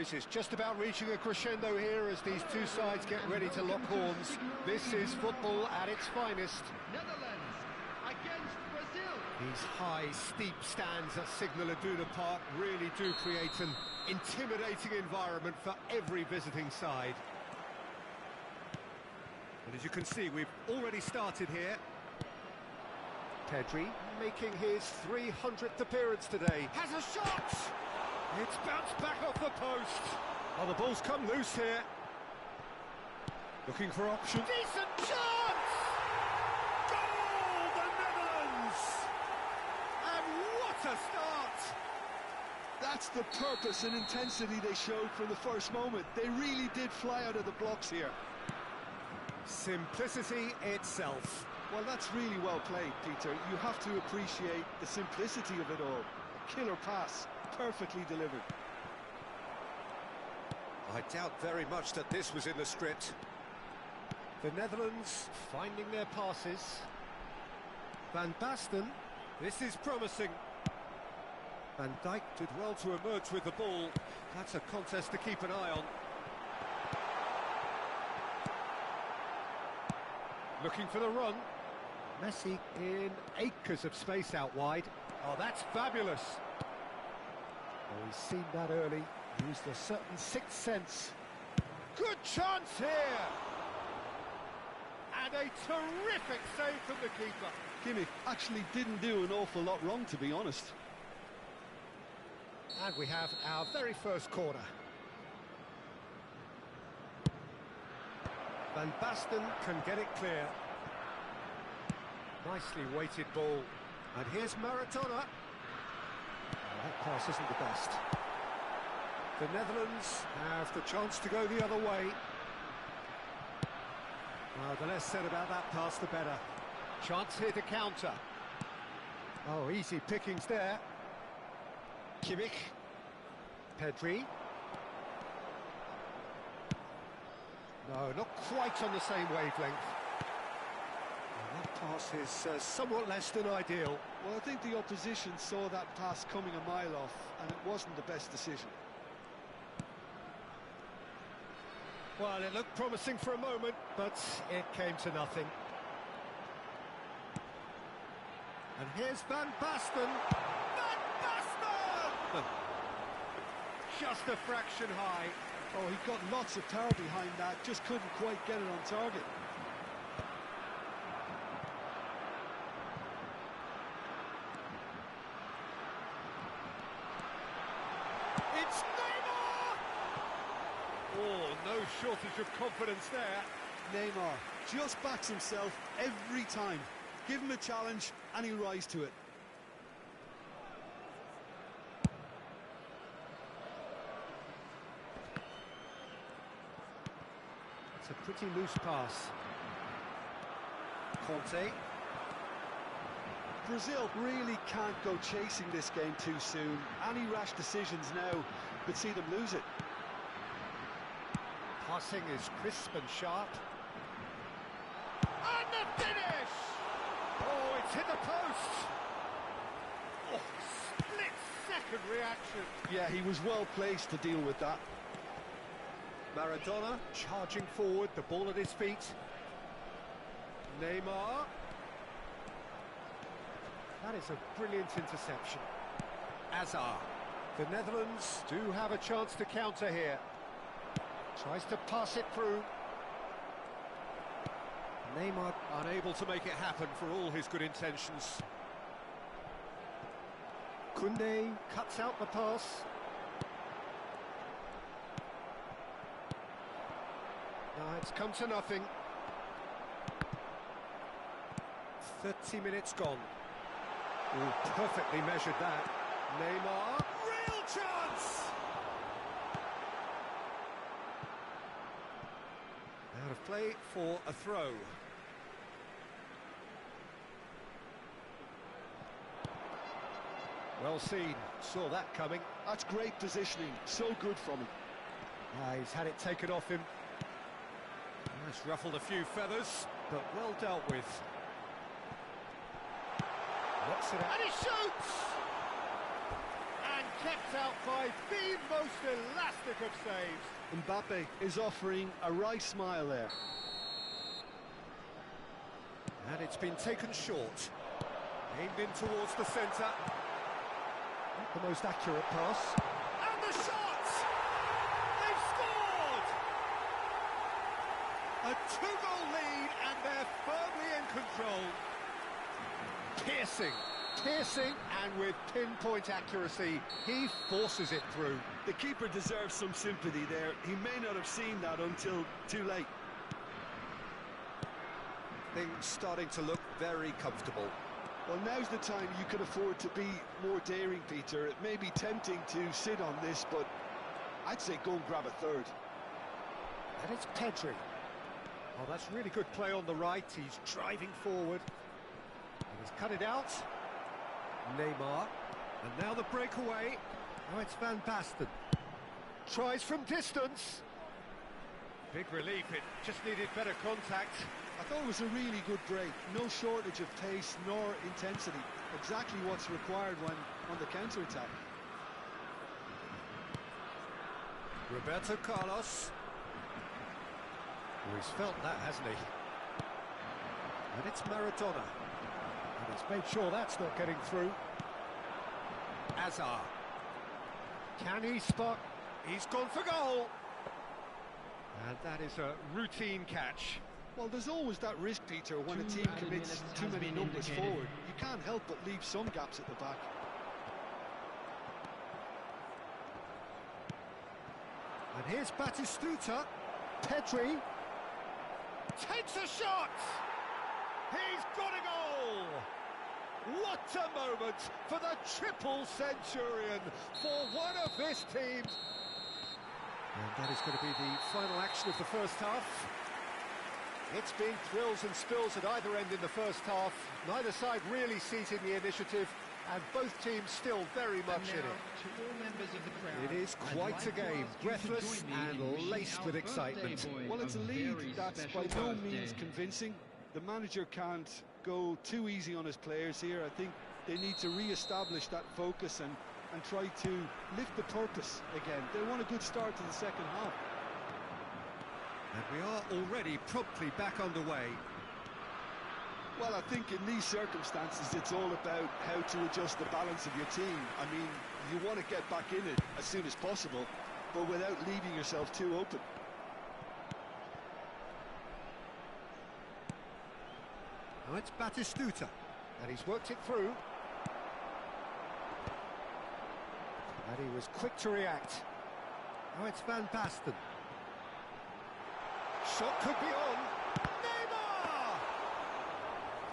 matches is just about reaching a crescendo here as these two sides get ready to lock horns. This is football at its finest. Netherlands against Brazil. These high, steep stands at Signal Iduna Park really do create an intimidating environment for every visiting side. And as you can see, we've already started here. Pedri making his 300th appearance today. Has a shot! It's bounced back off the post. Oh, the ball's come loose here. Looking for options. Decent chance! Goal, the Netherlands! And what a start! That's the purpose and intensity they showed from the first moment. They really did fly out of the blocks here. Simplicity itself. Well, that's really well played, Peter. You have to appreciate the simplicity of it all. A killer pass, perfectly delivered. I doubt very much that this was in the script. The Netherlands finding their passes. Van Basten, this is promising. Van Dijk did well to emerge with the ball. That's a contest to keep an eye on. Looking for the run. Messi in acres of space out wide. Oh, that's fabulous. Oh, he's seen that early. Used a certain sixth sense. Good chance here. And a terrific save from the keeper. Kimmich actually didn't do an awful lot wrong, to be honest. And we have our very first corner. Van Basten can get it clear. Nicely weighted ball. And here's Maradona. Oh, that pass isn't the best. The Netherlands have the chance to go the other way. Well, the less said about that pass, the better. Chance here to counter. Oh, easy pickings there. Kimmich. Pedri. No, not quite on the same wavelength. And that pass is somewhat less than ideal. Well, I think the opposition saw that pass coming a mile off, and it wasn't the best decision. Well, it looked promising for a moment, but it came to nothing. And here's Van Basten. Van Basten! Just a fraction high. Oh, he got lots of power behind that, just couldn't quite get it on target. It's Neymar! Oh, no shortage of confidence there. Neymar just backs himself every time. Give him a challenge and he'll rise to it. It's a pretty loose pass. Conte. Brazil really can't go chasing this game too soon. Any rash decisions now could see them lose it. Passing is crisp and sharp. And the finish! Oh, it's hit the post! Oh, split-second reaction. Yeah, he was well placed to deal with that. Maradona charging forward, the ball at his feet. Neymar. That is a brilliant interception. Azar. The Netherlands do have a chance to counter here. Tries to pass it through. Neymar unable to make it happen for all his good intentions. Koundé cuts out the pass. Now it's come to nothing. 30 minutes gone. Oh, perfectly measured that. Neymar, real chance! Out of play for a throw. Well seen, saw that coming. That's great positioning, so good from him. He's had it taken off him. That's ruffled a few feathers, but well dealt with. Locks it out. And he shoots! And kept out by the most elastic of saves. Mbappe is offering a wry smile there. And it's been taken short. Aimed in towards the centre. Not the most accurate pass. And the shot! They've scored! A 2-goal lead, and they're firmly in control. Piercing, and with pinpoint accuracy, he forces it through. The keeper deserves some sympathy there. He may not have seen that until too late. Things starting to look very comfortable. Well, now's the time you can afford to be more daring, Peter. It may be tempting to sit on this, but I'd say go and grab a third. And it's Pedri. Oh, that's really good play on the right. He's driving forward. And he's cut it out. Neymar. And now the breakaway. Now it's Van Basten. Tries from distance. Big relief. It just needed better contact. I thought it was a really good break. No shortage of pace nor intensity. Exactly what's required when on the counter-attack. Roberto Carlos. Oh, he's felt that, hasn't he? And it's Maradona. And he's made sure that's not getting through. Azar. Can he spot? He's gone for goal. And that is a routine catch. Well, there's always that risk, Peter, when a team commits too many numbers forward. You can't help but leave some gaps at the back. And here's Batistuta. Pedri takes a shot. He's got a goal. What a moment for the triple centurion for one of this team. And that is going to be the final action of the first half. It's been thrills and spills at either end in the first half. Neither side really seizing the initiative, and both teams still very much in it. It is quite a game, breathless and laced with excitement. Well, it's a lead that's by no means convincing. The manager can't go too easy on his players here. I think they need to re-establish that focus and try to lift the purpose again. They want a good start to the second half. And we are already promptly back underway. Well, I think in these circumstances, it's all about how to adjust the balance of your team. I mean, you want to get back in it as soon as possible, but without leaving yourself too open. Now it's Batistuta, and he's worked it through. And he was quick to react. Now it's Van Basten. Shot could be on. Neymar!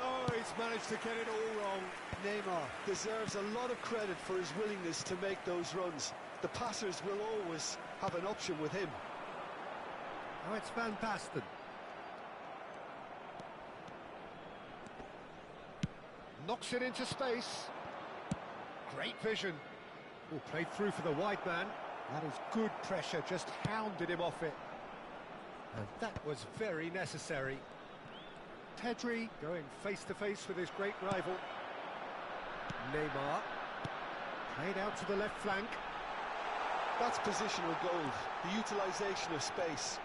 Oh, he's managed to get it all wrong. Neymar deserves a lot of credit for his willingness to make those runs. The passers will always have an option with him. Now it's Van Basten. Knocks it into space. Great vision. Oh, played through for the wide man. That is good pressure, just hounded him off it. And that was very necessary. Pedri going face-to-face with his great rival. Neymar. Played out to the left flank. That's positional goal, the utilisation of space.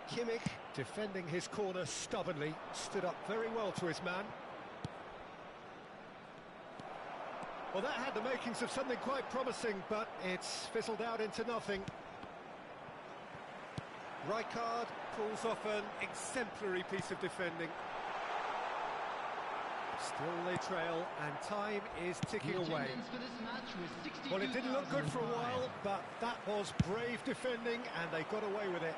Kimmich, defending his corner stubbornly, stood up very well to his man. Well, that had the makings of something quite promising, but it's fizzled out into nothing. Rijkaard pulls off an exemplary piece of defending. Still they trail, and time is ticking away. Well, it didn't look good for a while, but that was brave defending, and they got away with it.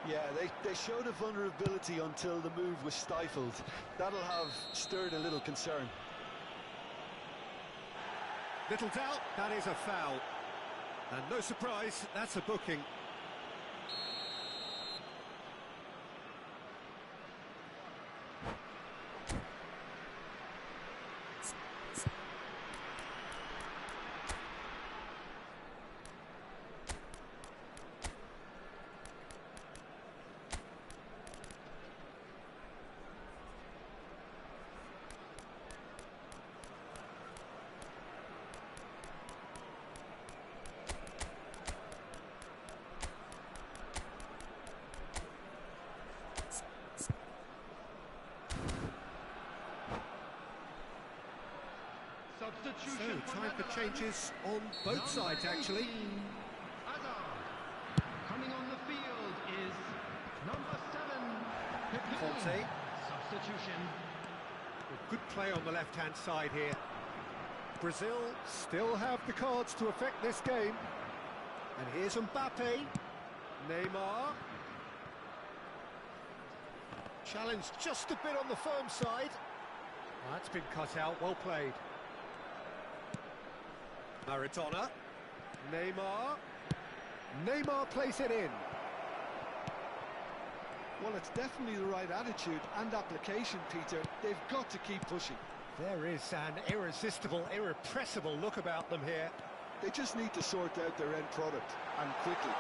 Yeah, they showed a vulnerability until the move was stifled. That'll have stirred a little concern. Little doubt, that is a foul. And no surprise, that's a booking. time for changes on both sides, actually. Coming on the field is number 7, Conte. Substitution. Good play on the left-hand side here. Brazil still have the cards to affect this game. And here's Mbappe. Neymar. Challenge just a bit on the firm side. That's been cut out, well played. Maradona. Neymar. Neymar plays it in. Well, it's definitely the right attitude and application, Peter. They've got to keep pushing. There is an irresistible, irrepressible look about them here. They just need to sort out their end product, and quickly.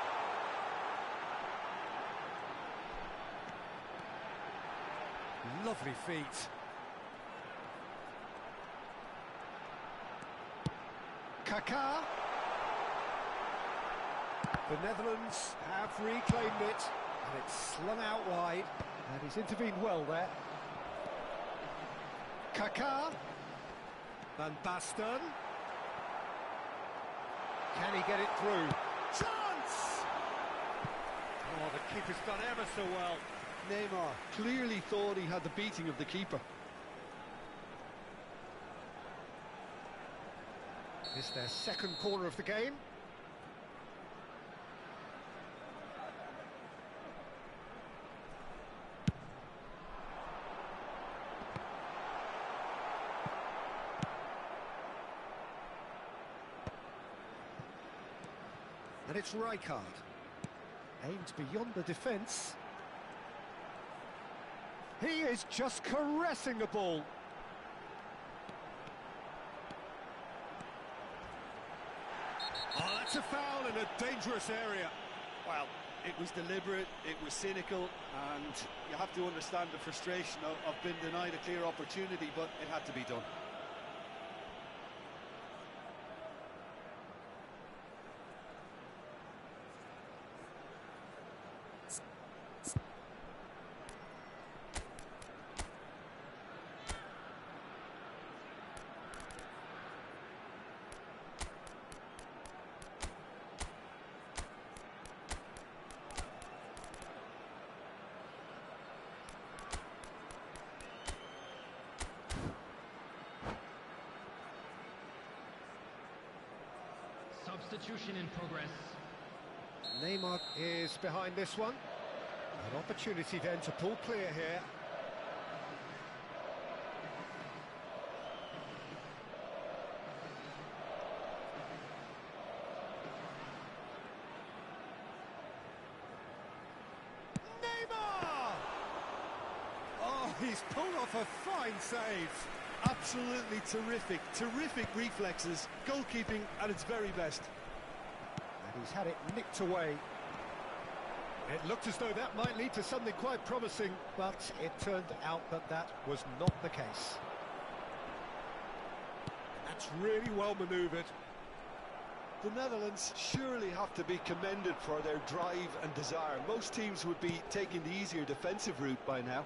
Lovely feet. Kaká. The Netherlands have reclaimed it, and it's slung out wide, and he's intervened well there. Kaká. Van Basten. Can he get it through? Chance! Oh, the keeper's done ever so well. Neymar clearly thought he had the beating of the keeper. It's their second corner of the game. And it's Rijkaard. Aimed beyond the defence. He is just caressing the ball. Oh, that's a foul in a dangerous area. Well, it was deliberate, it was cynical, and you have to understand the frustration of being denied a clear opportunity, but it had to be done. Substitution in progress. Neymar is behind this one. An opportunity then to pull clear here. Neymar! Oh, he's pulled off a fine save. Absolutely terrific reflexes, goalkeeping at its very best. And he's had it nicked away. It looked as though that might lead to something quite promising, but it turned out that that was not the case. That's really well manoeuvred. The Netherlands surely have to be commended for their drive and desire. Most teams would be taking the easier defensive route by now.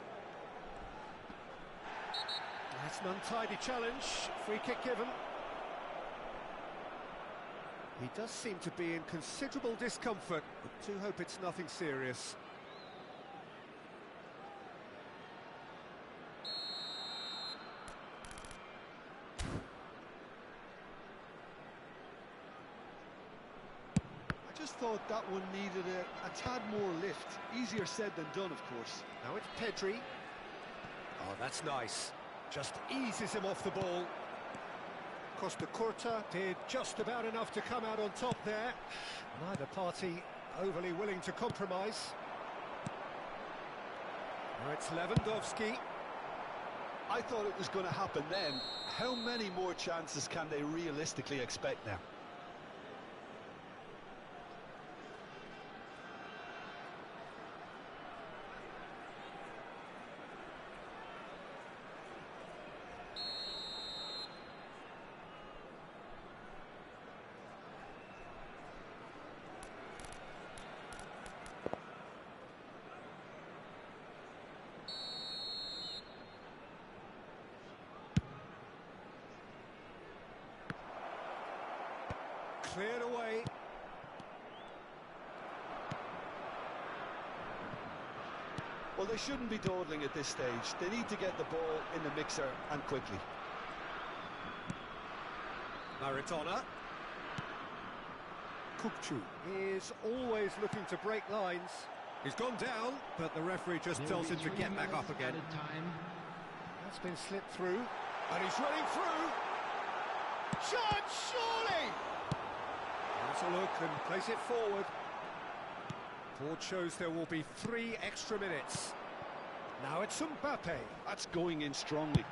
That's an untidy challenge. Free kick given. He does seem to be in considerable discomfort, but do hope it's nothing serious. I just thought that one needed a tad more lift. Easier said than done, of course. Now it's Pedri. Oh, that's nice. Just eases him off the ball. Costa Curta did just about enough to come out on top there. Neither party overly willing to compromise. Now it's Lewandowski. I thought it was going to happen then. How many more chances can they realistically expect now? Cleared away. Well, they shouldn't be dawdling at this stage. They need to get the ball in the mixer and quickly. Maradona. Kukcu is always looking to break lines. He's gone down, but the referee just tells him to get back up again. That's been slipped through, and he's running through. Chance, surely! Has a look and plays it forward. Board shows there will be 3 extra minutes. Now it's Mbappe. That's going in strongly.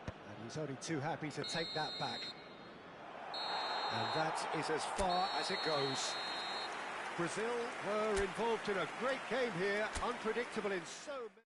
And he's only too happy to take that back. And that is as far as it goes. Brazil were involved in a great game here, unpredictable in so many...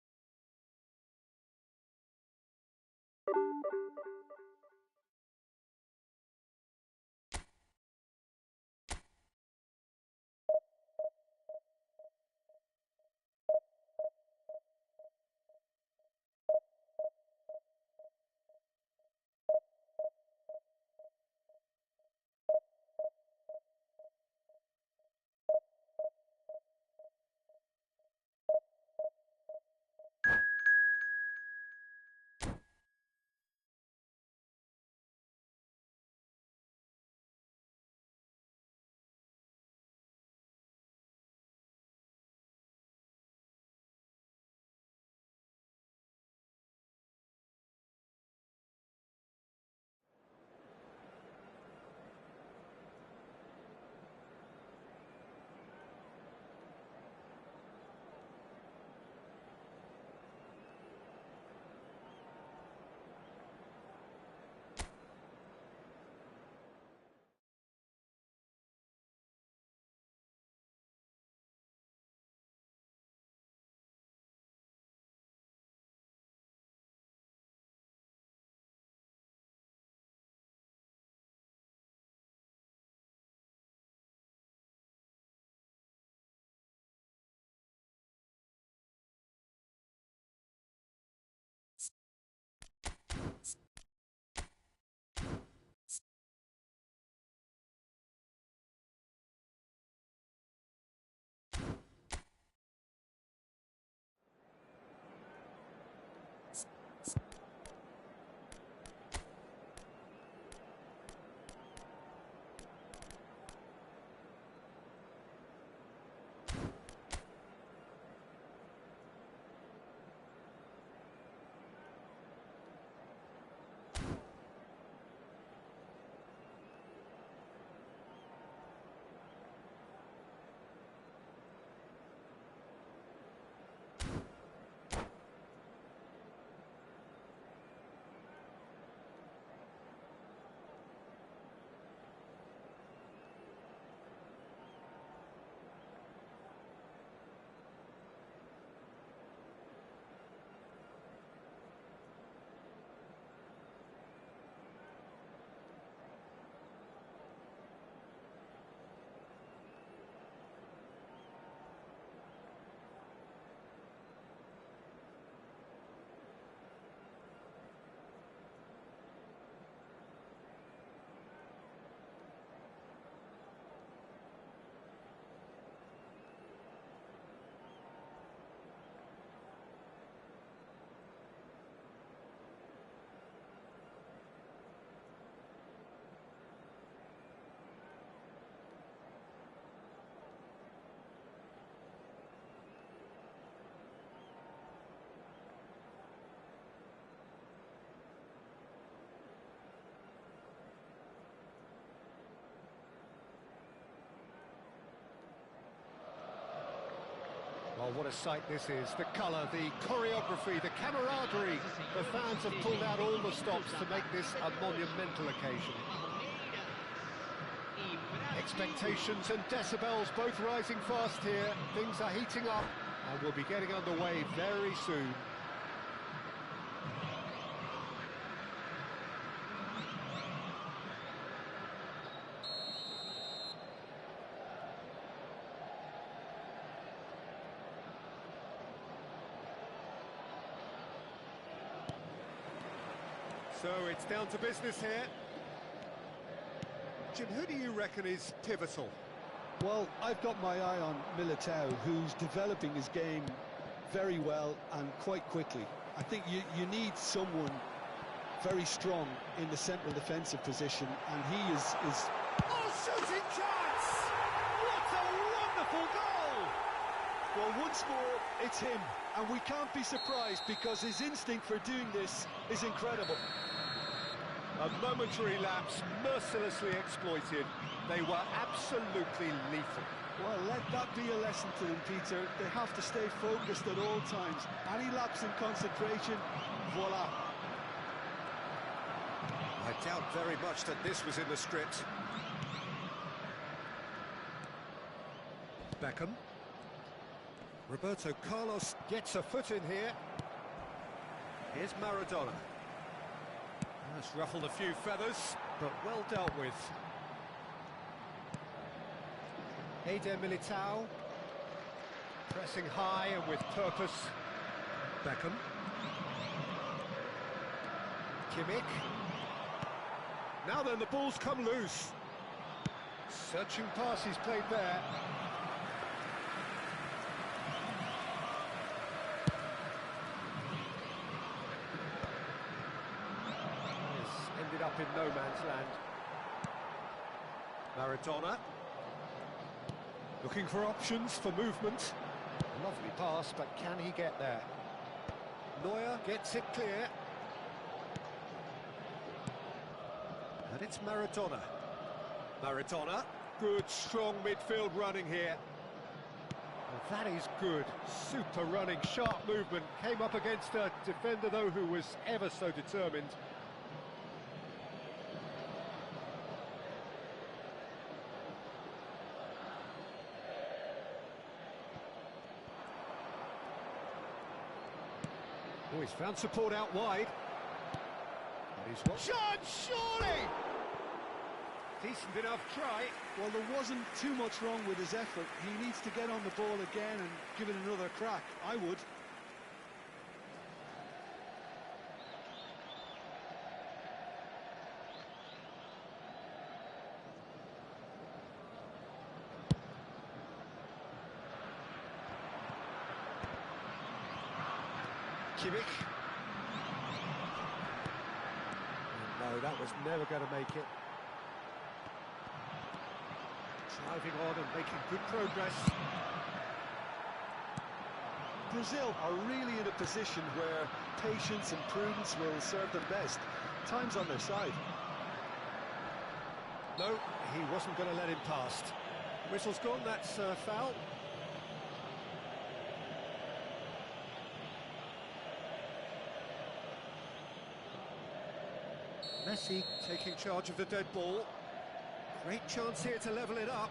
Well, what a sight this is. The colour, the choreography, the camaraderie. The fans have pulled out all the stops to make this a monumental occasion. Expectations and decibels both rising fast here. Things are heating up and we'll be getting underway very soon. So it's down to business here. Jim, who do you reckon is pivotal? Well, I've got my eye on Militao, who's developing his game very well and quite quickly. I think you need someone very strong in the central defensive position, and he is... Oh, shooting chance! What a wonderful goal! Well, once more, it's him, and we can't be surprised because his instinct for doing this is incredible. A momentary lapse, mercilessly exploited. They were absolutely lethal. Well, let that be a lesson to them, Peter. They have to stay focused at all times. Any lapse in concentration, voila. I doubt very much that this was in the script. Beckham. Roberto Carlos gets a foot in here. Here's Maradona. That's ruffled a few feathers, but well dealt with. Eder Militao. Pressing high and with purpose. Beckham. Kimmich. Now then, the ball's come loose. Searching pass he's played there. It's ended up in no man's land. Maradona. Looking for options for movement. Lovely pass, but can he get there? Neuer gets it clear. And it's Maradona. Maradona. Good, strong midfield running here. Well, that is good. Super running, sharp movement. Came up against a defender, though, who was ever so determined. Oh, he's found support out wide. And he's got... Chance, surely! Decent enough try. Well, there wasn't too much wrong with his effort. He needs to get on the ball again and give it another crack. I would. Kimmich. No, that was never going to make it. Driving on and making good progress. Brazil are really in a position where patience and prudence will serve them best. Time's on their side. No, he wasn't going to let him past. Whistle's gone, that's foul. Messi taking charge of the dead ball. Great chance here to level it up.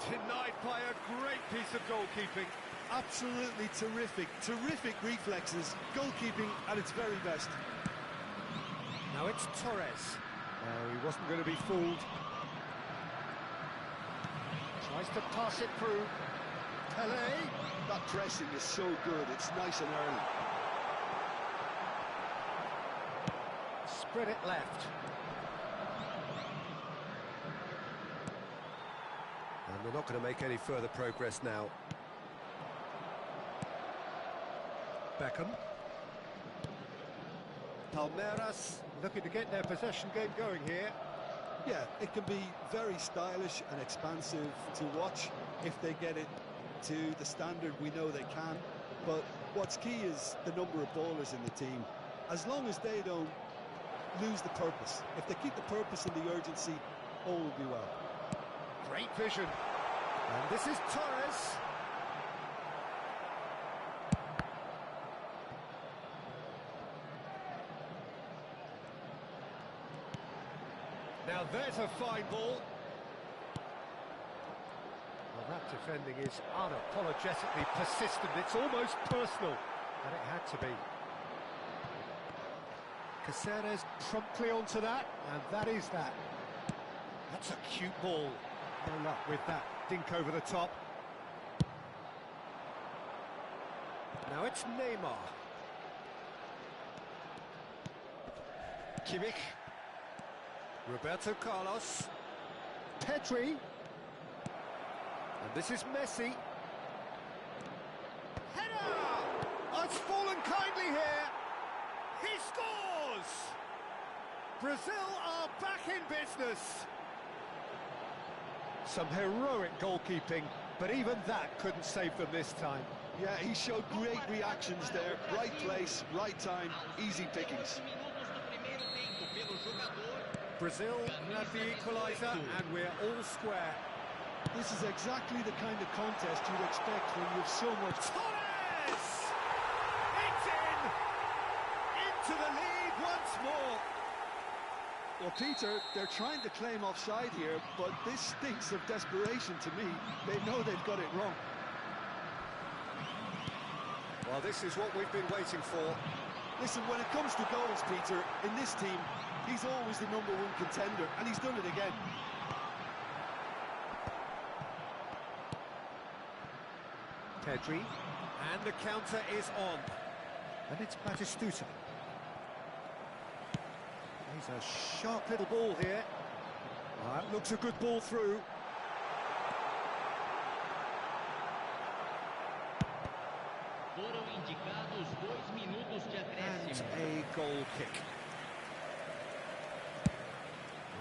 Denied by a great piece of goalkeeping. Absolutely terrific, terrific reflexes. Goalkeeping at its very best. Now it's Torres. No, he wasn't going to be fooled. Tries to pass it through. Pelé. That pressing is so good, it's nice and early. Spread it left. And they're not going to make any further progress now. Beckham. Palmeiras looking to get their possession game going here. Yeah, it can be very stylish and expansive to watch if they get it to the standard we know they can. But what's key is the number of ballers in the team. As long as they don't lose the purpose, if they keep the purpose and the urgency, all will be well. Great vision. And this is Torres. Now there's a fine ball. Well, that defending is unapologetically persistent. It's almost personal, and it had to be. Caceres promptly onto that, and that is that. That's a cute ball. No luck with that dink over the top. Now it's Neymar. Kimmich. Roberto Carlos. Pedri. And this is Messi. Header! Oh, it's fallen kindly here. He scores! Brazil are back in business. Some heroic goalkeeping, but even that couldn't save them this time. Yeah, he showed great reactions there. Right place, right time, easy pickings. Brazil have the equaliser, and we're all square. This is exactly the kind of contest you'd expect when you've so much... Torres! It's in! Into the lead once more! Well, Peter, they're trying to claim offside here, but this stinks of desperation to me. They know they've got it wrong. Well, this is what we've been waiting for. Listen, when it comes to goals, Peter, in this team, he's always the #1 contender, and he's done it again. Pedri, and the counter is on. And it's Batistuta. He's a sharp little ball here. That looks a good ball through. Foram indicados 2 minutos de acréscimo. And a goal kick.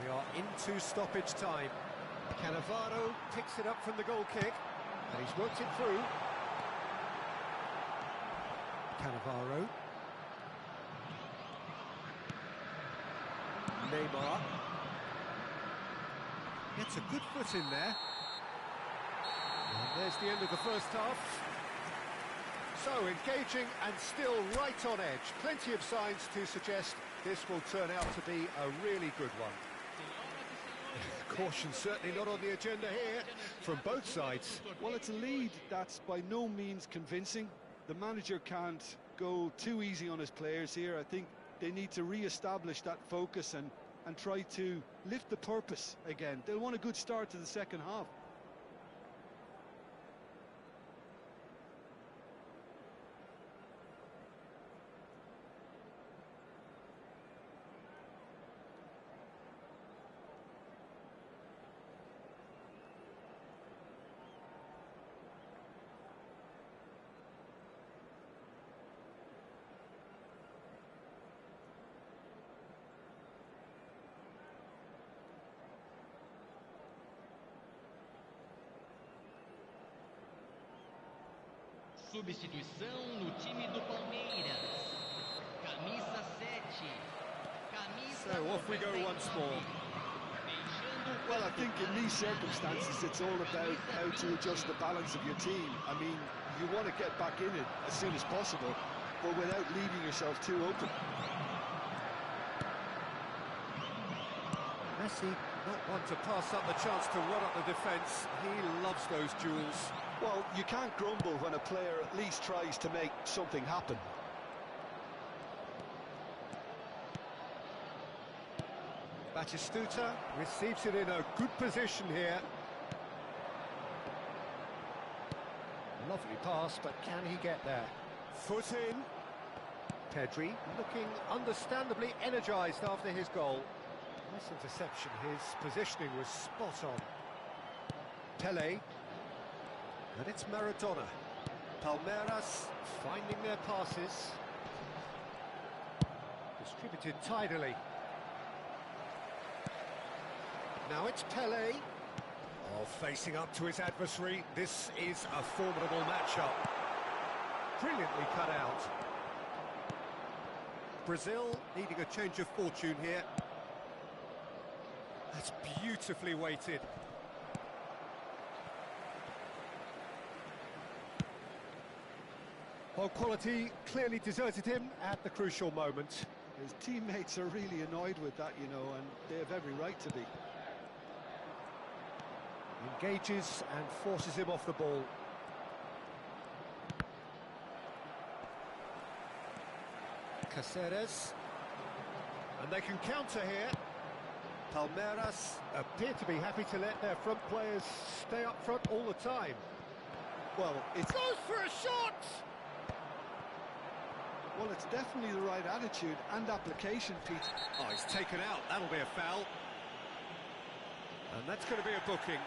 We are into stoppage time. Cannavaro picks it up from the goal kick, and he's worked it through. Cannavaro. Neymar. Gets a good foot in there. And there's the end of the first half. So engaging and still right on edge. Plenty of signs to suggest this will turn out to be a really good one. Caution certainly not on the agenda here from both sides. Well, it's a lead that's by no means convincing. The manager can't go too easy on his players here. I think they need to re-establish that focus and try to lift the purpose again. They'll want a good start to the second half. Substituição no time do Palmeiras. Camisa 7. Camisa So off we go once more. Well, I think in these circumstances, it's all about how to adjust the balance of your team. I mean, you want to get back in it as soon as possible, but without leaving yourself too open. Messi, not one to pass up the chance to run up the defence. He loves those duels. Well, you can't grumble when a player at least tries to make something happen. Batistuta receives it in a good position here. Lovely pass, but can he get there? Foot in. Pedri looking understandably energised after his goal. Nice interception, his positioning was spot on. Pelé. And it's Maradona. Palmeiras finding their passes. Distributed tidily. Now it's Pelé. Oh, facing up to his adversary. This is a formidable matchup. Brilliantly cut out. Brazil needing a change of fortune here. That's beautifully weighted. Well, quality clearly deserted him at the crucial moment. His teammates are really annoyed with that, you know, and they have every right to be. Engages and forces him off the ball. Caceres. And they can counter here. Palmeiras appear to be happy to let their front players stay up front all the time. Well, it goes for a shot! Well, it's definitely the right attitude and application, Pete. Oh, he's taken out. That'll be a foul. And that's going to be a booking.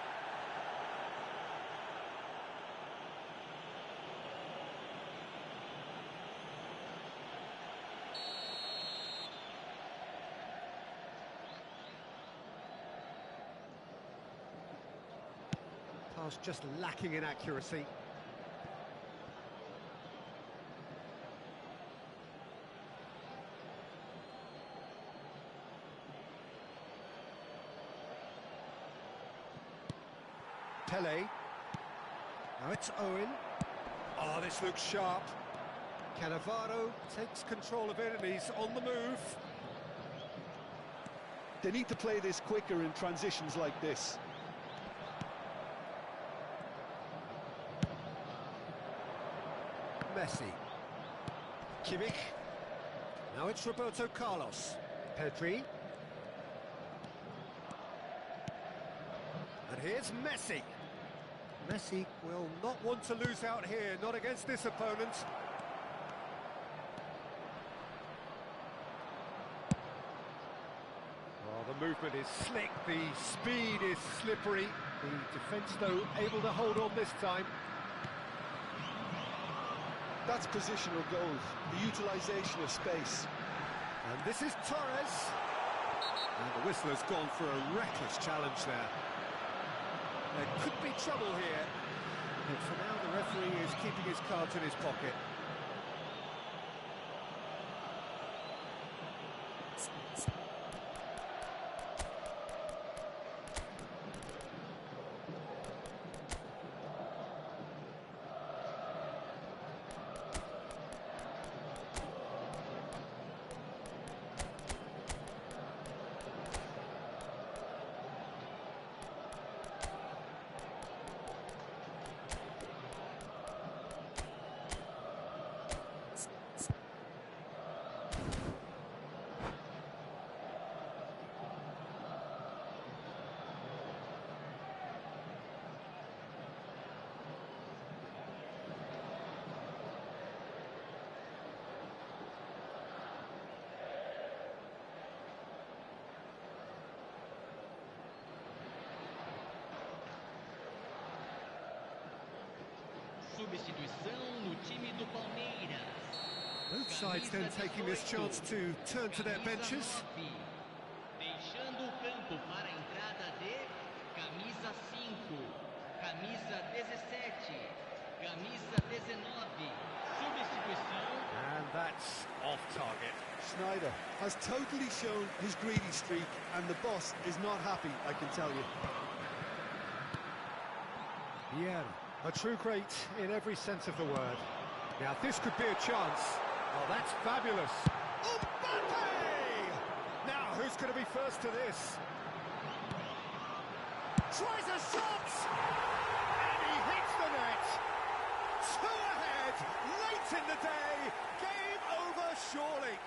Pass just lacking in accuracy. Pele. Now it's Owen. Oh, this looks sharp. Cannavaro takes control of it and he's on the move. They need to play this quicker in transitions like this. Messi. Kimmich. Now it's Roberto Carlos. Pedri. And here's Messi. Messi will not want to lose out here, not against this opponent. Oh, the movement is slick, the speed is slippery. The defence, though, able to hold on this time. That's positional goals, the utilisation of space. And this is Torres. And the whistler's gone for a reckless challenge there. There could be trouble here. But for now, the referee is keeping his cards in his pocket. Substituição no time do Palmeiras. Both sides then taking this chance to turn to their benches. Deixando o campo para a entrada de camisa 5, camisa 17, camisa 19. Substituição. And that's off target. Sneijder has totally shown his greedy streak, and the boss is not happy, I can tell you. Yeah, a true great in every sense of the word. Now this could be a chance. Oh, that's fabulous. Mbappe! Now who's going to be first to this? Tries a shot! And he hits the net. Two ahead, late in the day. Game over surely.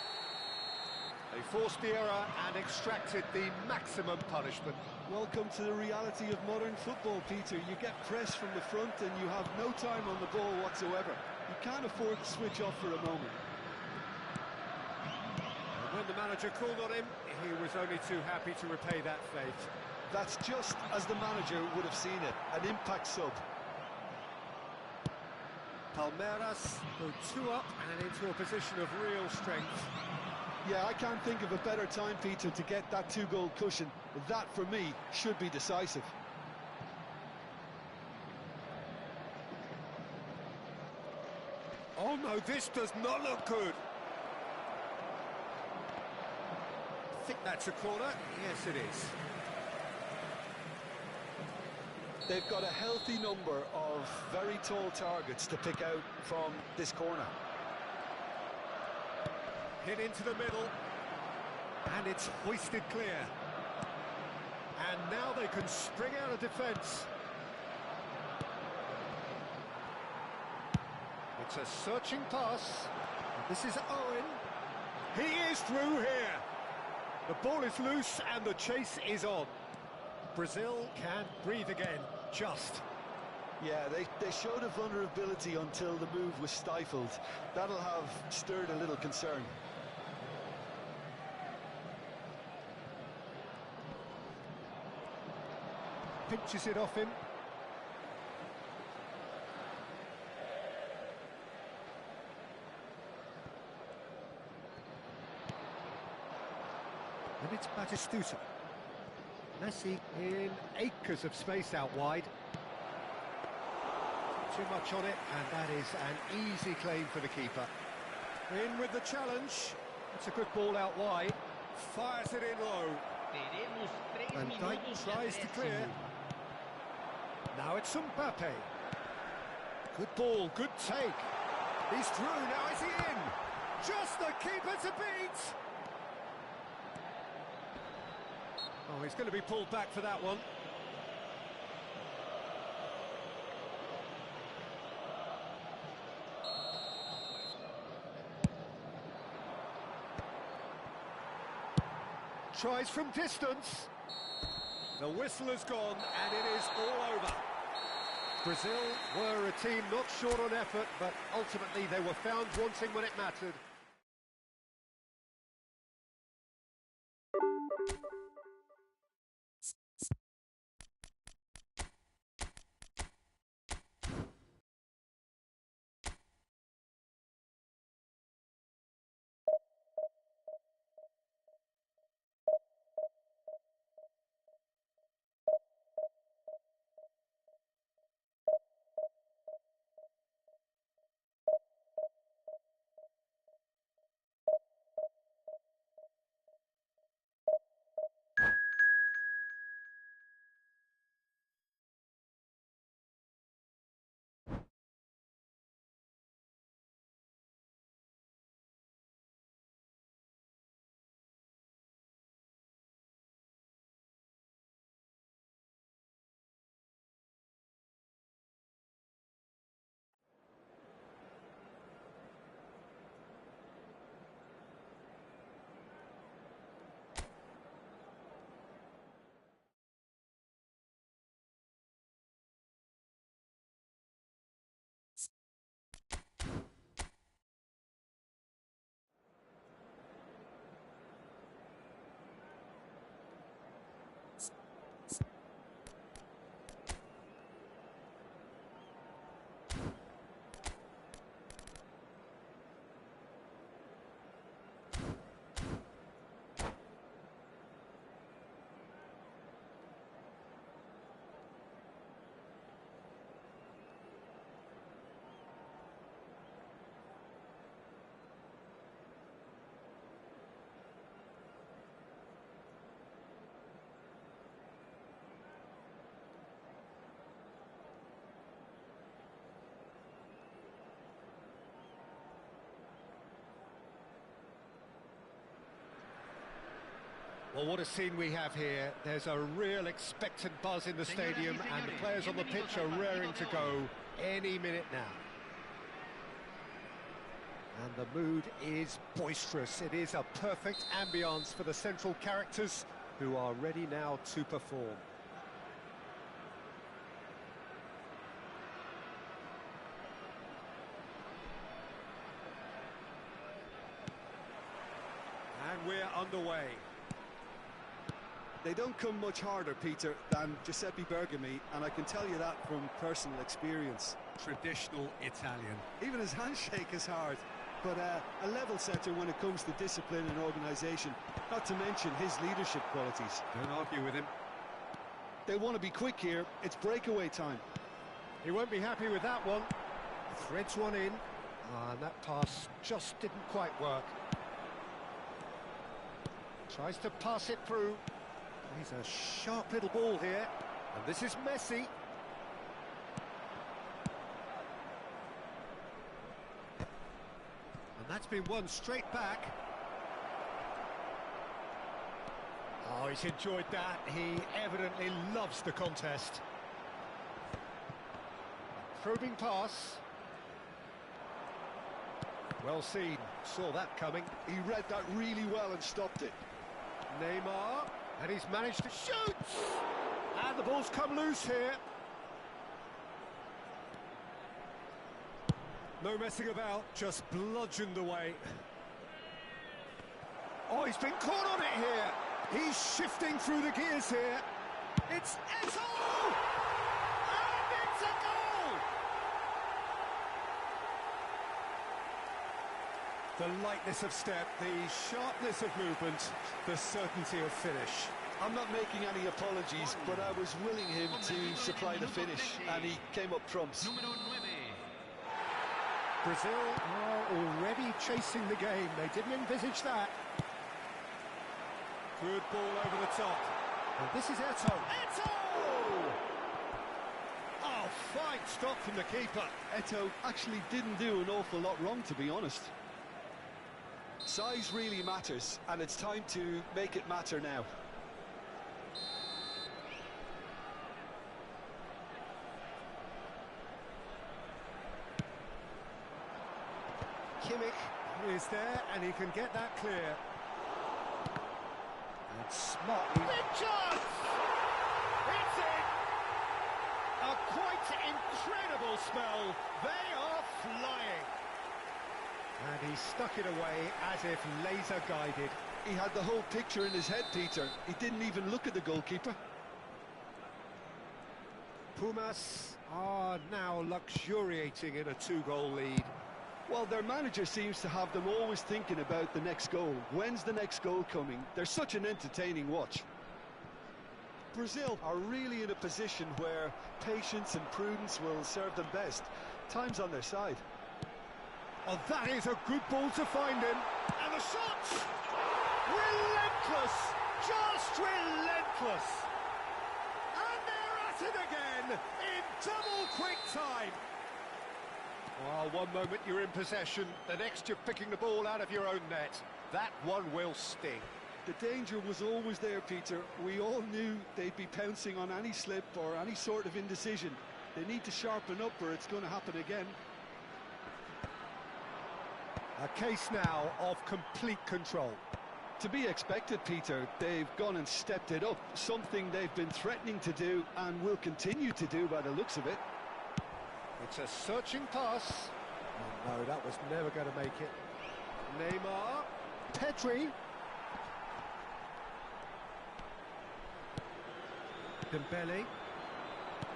They forced the error and extracted the maximum punishment. Welcome to the reality of modern football, Peter. You get pressed from the front and you have no time on the ball whatsoever. You can't afford to switch off for a moment. And when the manager called on him, he was only too happy to repay that fate. That's just as the manager would have seen it, an impact sub. Palmeiras go 2 up and into a position of real strength. Yeah, I can't think of a better time, Peter, to get that 2-goal cushion. That, for me, should be decisive. Oh no, this does not look good. I think that's a corner. Yes, it is. They've got a healthy number of very tall targets to pick out from this corner. Hit into the middle, and it's hoisted clear. And now they can spring out of defence. It's a searching pass. This is Owen. He is through here. The ball is loose and the chase is on. Brazil can breathe again, just. Yeah, they showed a vulnerability until the move was stifled. That'll have stirred a little concern. Pinches it off him. And it's Batistuta. Messi in acres of space out wide. Too much on it, and that is an easy claim for the keeper. In with the challenge. It's a good ball out wide. Fires it in low. And Dijk tries to clear. Now it's Mbappe. Good ball, good take. He's through, now is he in? Just the keeper to beat! Oh, he's going to be pulled back for that one. Tries from distance. The whistle has gone and it is all over. Brazil were a team not short on effort, but ultimately they were found wanting when it mattered. Well, what a scene we have here. There's a real expectant buzz in the stadium, and the players on the pitch are raring to go any minute now. And the mood is boisterous. It is a perfect ambience for the central characters who are ready now to perform. And we're underway. They don't come much harder, Peter, than Giuseppe Bergomi, and I can tell you that from personal experience. Traditional Italian. Even his handshake is hard, but a level setter when it comes to discipline and organisation, not to mention his leadership qualities. Don't argue with him. They want to be quick here. It's breakaway time. He won't be happy with that one. Threads one in, and that pass just didn't quite work. Tries to pass it through. He's a sharp little ball here, and this is Messi. And that's been won straight back. Oh, he's enjoyed that. He evidently loves the contest. Probing pass. Well seen, saw that coming. He read that really well and stopped it. Neymar. And he's managed to shoot! And the ball's come loose here. No messing about, just bludgeoned away. Oh, he's been caught on it here. He's shifting through the gears here. It's Eto'o! And it's a goal! The lightness of step, the sharpness of movement, the certainty of finish. I'm not making any apologies, but I was willing him to supply the finish, and he came up trumps. Brazil are already chasing the game. They didn't envisage that. Good ball over the top. And this is Eto'o. Eto'o! Oh, fine stop from the keeper. Eto'o actually didn't do an awful lot wrong, to be honest. Size really matters, and it's time to make it matter now. Kimmich is there, and he can get that clear. And smartly... Big chance! It's in! A quite incredible spell. They are flying. And he stuck it away as if laser-guided. He had the whole picture in his head, Peter. He didn't even look at the goalkeeper. Pumas are now luxuriating in a 2-goal lead. Well, their manager seems to have them always thinking about the next goal. When's the next goal coming? They're such an entertaining watch. Brazil are really in a position where patience and prudence will serve them best. Time's on their side. Oh, that is a good ball to find him. And the shot! Relentless! Just relentless! And they're at it again in double quick time. Well, one moment you're in possession, the next you're picking the ball out of your own net. That one will sting. The danger was always there, Peter. We all knew they'd be pouncing on any slip or any sort of indecision. They need to sharpen up or it's going to happen again. A case now of complete control. To be expected, Peter. They've gone and stepped it up, something they've been threatening to do and will continue to do by the looks of it. It's a searching pass. Oh, no, that was never going to make it. Neymar. Pedri. Dembele.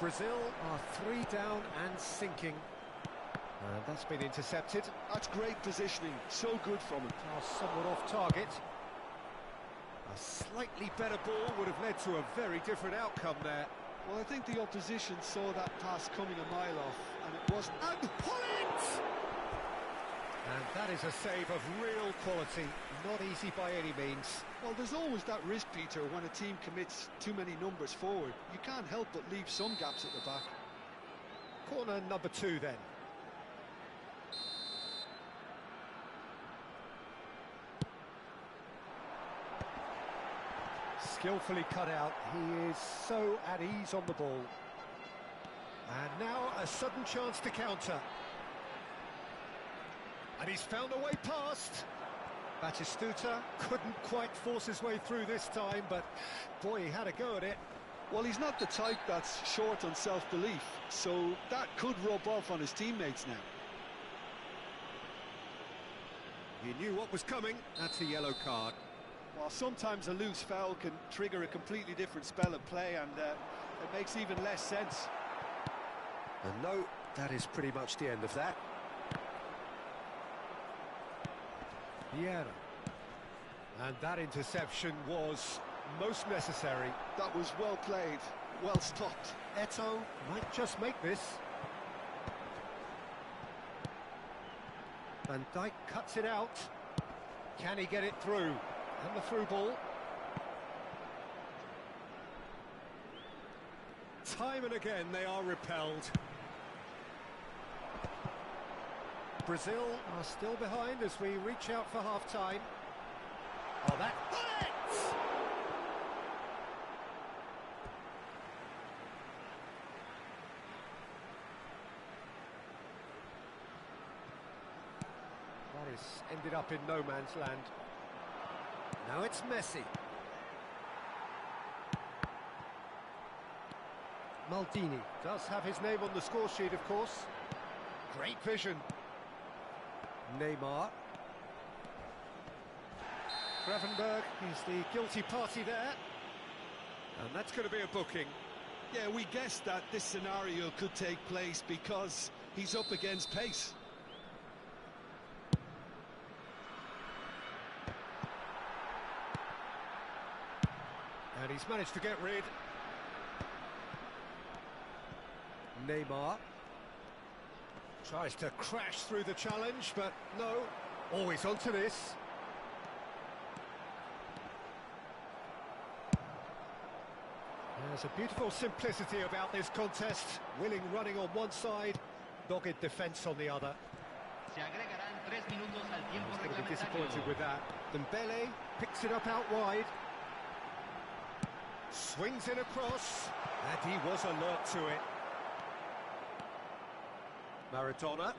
Brazil are 3 down and sinking. And that's been intercepted. That's great positioning. So good from him. Oh, somewhat off target. A slightly better ball would have led to a very different outcome there. Well, I think the opposition saw that pass coming a mile off, and it wasn't. And pull it! And that is a save of real quality. Not easy by any means. Well, there's always that risk, Peter, when a team commits too many numbers forward. You can't help but leave some gaps at the back. Corner number 2 then. Skillfully cut out. He is so at ease on the ball. And now a sudden chance to counter. And he's found a way past. Batistuta couldn't quite force his way through this time, but boy, he had a go at it. Well, he's not the type that's short on self-belief, so that could rub off on his teammates now. He knew what was coming. That's a yellow card. Well, sometimes a loose foul can trigger a completely different spell of play, and it makes even less sense. And no, that is pretty much the end of that. Vieira. And that interception was most necessary. That was well played, well stopped. Eto'o might just make this. Van Dijk cuts it out. Can he get it through? And the through ball. Time and again they are repelled. Brazil are still behind as we reach out for half-time. Oh, that... That is ended up in no man's land. Now it's Messi. Maldini does have his name on the score sheet, of course. Great vision. Neymar. Gravenberg, he's the guilty party there. And that's going to be a booking. Yeah, we guessed that this scenario could take place because he's up against pace. And he's managed to get rid. Neymar tries to crash through the challenge, but no, always onto this. There's a beautiful simplicity about this contest. Willing running on one side, dogged defence on the other. He's going to be disappointed with that. Dembele picks it up out wide. Swings it across, and he was alert to it. Maradona.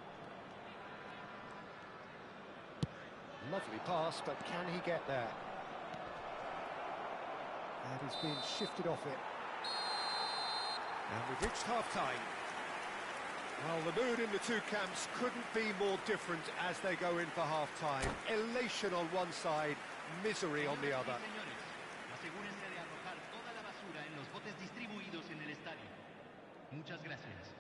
Lovely pass, but can he get there? And he's being shifted off it. And we've reached half-time. Well, the mood in the two camps couldn't be more different as they go in for half-time. Elation on one side, misery on the other. Muchas gracias.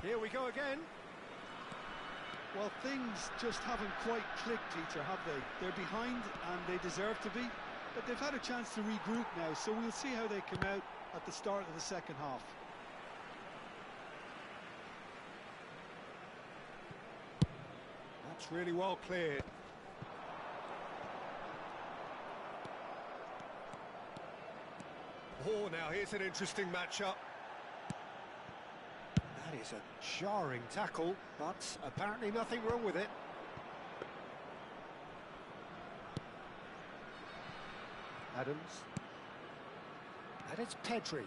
Here we go again. Well, things just haven't quite clicked, Peter, have they? They're behind and they deserve to be, but they've had a chance to regroup now, so we'll see how they come out at the start of the second half. That's really well cleared. Oh, now here's an interesting matchup. That is a jarring tackle, but apparently nothing wrong with it. Adams. And it's Pedri.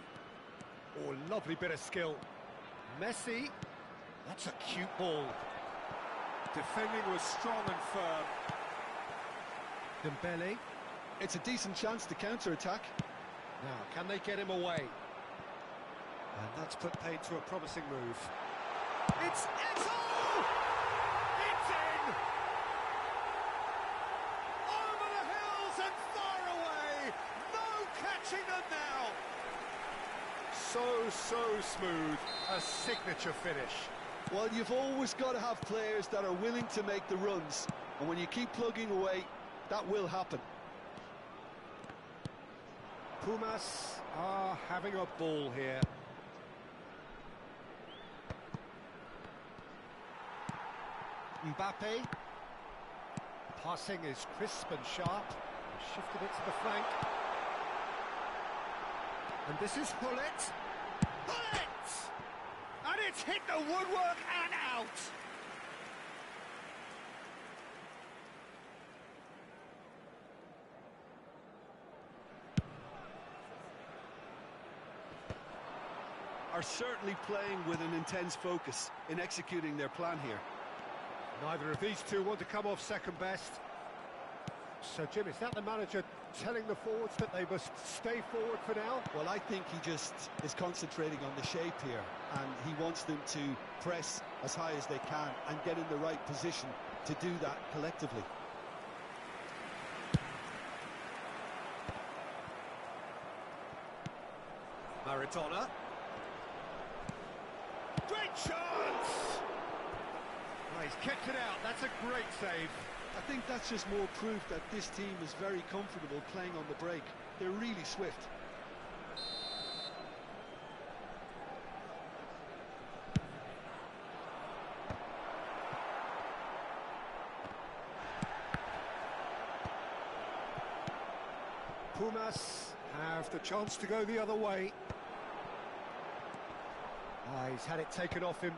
Oh, lovely bit of skill. Messi. That's a cute ball. Defending was strong and firm. Dembele. It's a decent chance to counter-attack. Now, can they get him away? And that's put paid to a promising move. It's oh! It's in! Over the hills and far away! No catching them now! So smooth. A signature finish. Well, you've always got to have players that are willing to make the runs. And when you keep plugging away, that will happen. Pumas are having a ball here. Mbappe. Passing is crisp and sharp. Shifted it to the flank. And this is Hullet. Hullet! And it's hit the woodwork and out. Are certainly playing with an intense focus in executing their plan here. Neither of these two want to come off second best. So, Jim, is that the manager telling the forwards that they must stay forward for now? Well, I think he just is concentrating on the shape here, and he wants them to press as high as they can and get in the right position to do that collectively. Maradona. Great chance! Well, he's kept it out. That's a great save. I think that's just more proof that this team is very comfortable playing on the break. They're really swift. Pumas have the chance to go the other way. He's had it taken off him.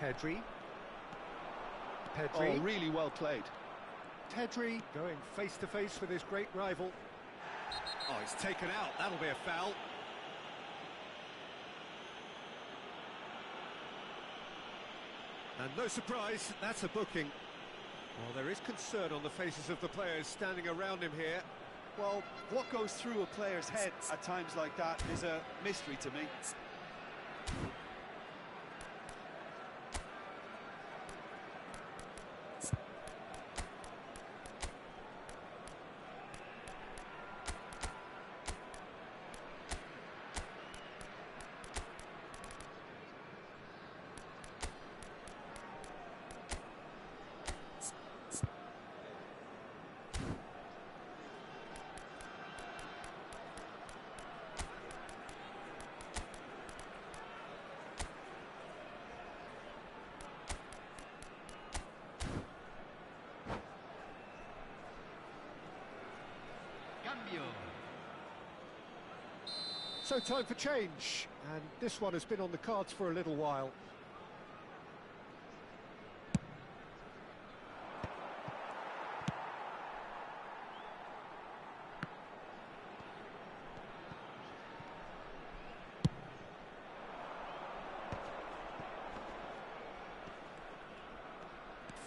Pedri. Oh, really well played. Pedri going face to face with his great rival. Oh, he's taken out. That'll be a foul. And no surprise, that's a booking. Well, there is concern on the faces of the players standing around him here. Well, what goes through a player's head at times like that is a mystery to me. So time for change, and this one has been on the cards for a little while.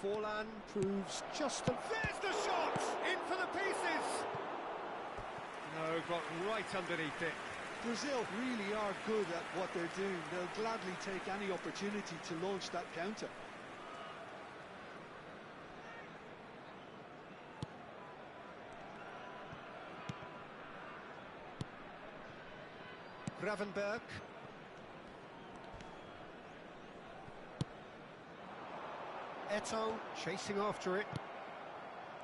Forlan proves just a... There's the shot! In for the pieces! No, got right underneath it. Brazil really are good at what they're doing. They'll gladly take any opportunity to launch that counter. Gravenberg. Eto'o chasing after it.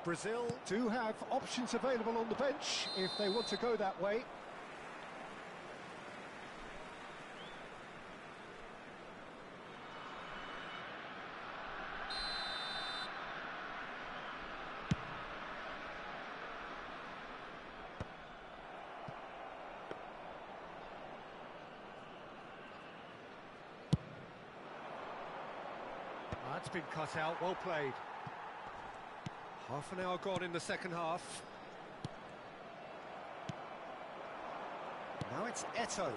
Brazil do have options available on the bench if they want to go that way. That's been cut out, well played. Half an hour gone in the second half. Now it's Eto'o.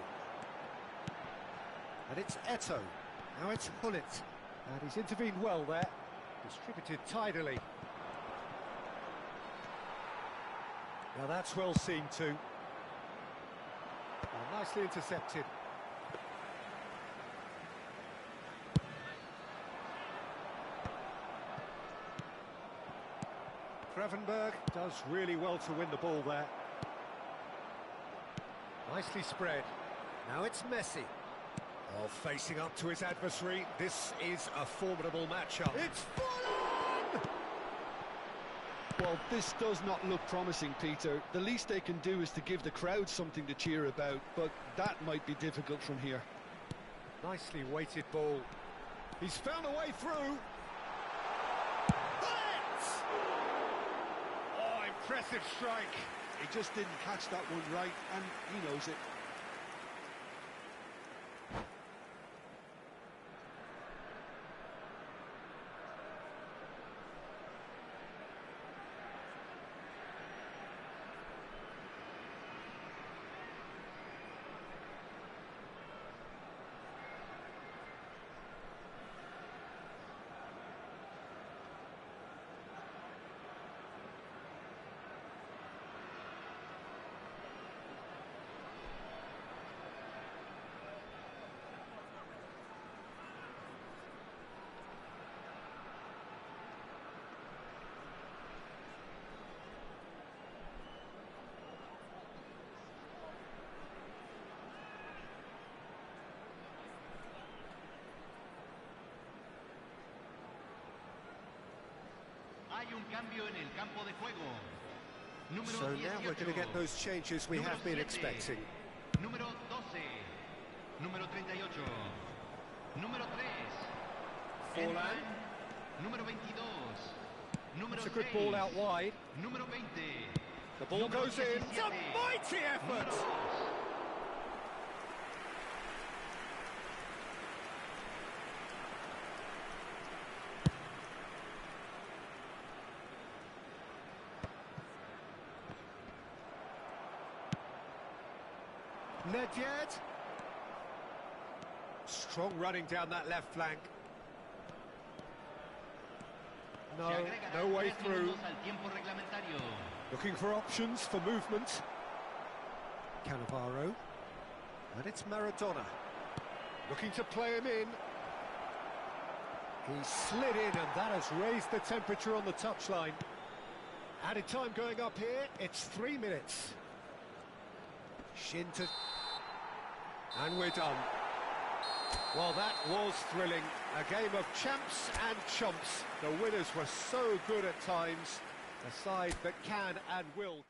And it's Eto'o. Now it's Hullet. And he's intervened well there. Distributed tidily. Now that's well seen too. Oh, nicely intercepted. Gravenberg does really well to win the ball there. Nicely spread. Now it's Messi. Oh, facing up to his adversary. This is a formidable matchup. It's Forlan! Well, this does not look promising, Peter. The least they can do is to give the crowd something to cheer about, but that might be difficult from here. Nicely weighted ball. He's found a way through. Impressive strike. He just didn't catch that one right, and he knows it. So now we're going to get those changes we have been expecting. Número 12. Número 38. Número 3. Forlan. Número 22. Número It's a good 6. ball out wide. Número 20. The ball goes in. It's a mighty effort! Nedved. Strong running down that left flank. No way through. Looking for options for movement. Cannavaro. And it's Maradona. Looking to play him in. He slid in, and that has raised the temperature on the touchline. Added time going up here, it's 3 minutes. Shin to... And we're done. Well, that was thrilling. A game of champs and chumps. The winners were so good at times. A side that can and will...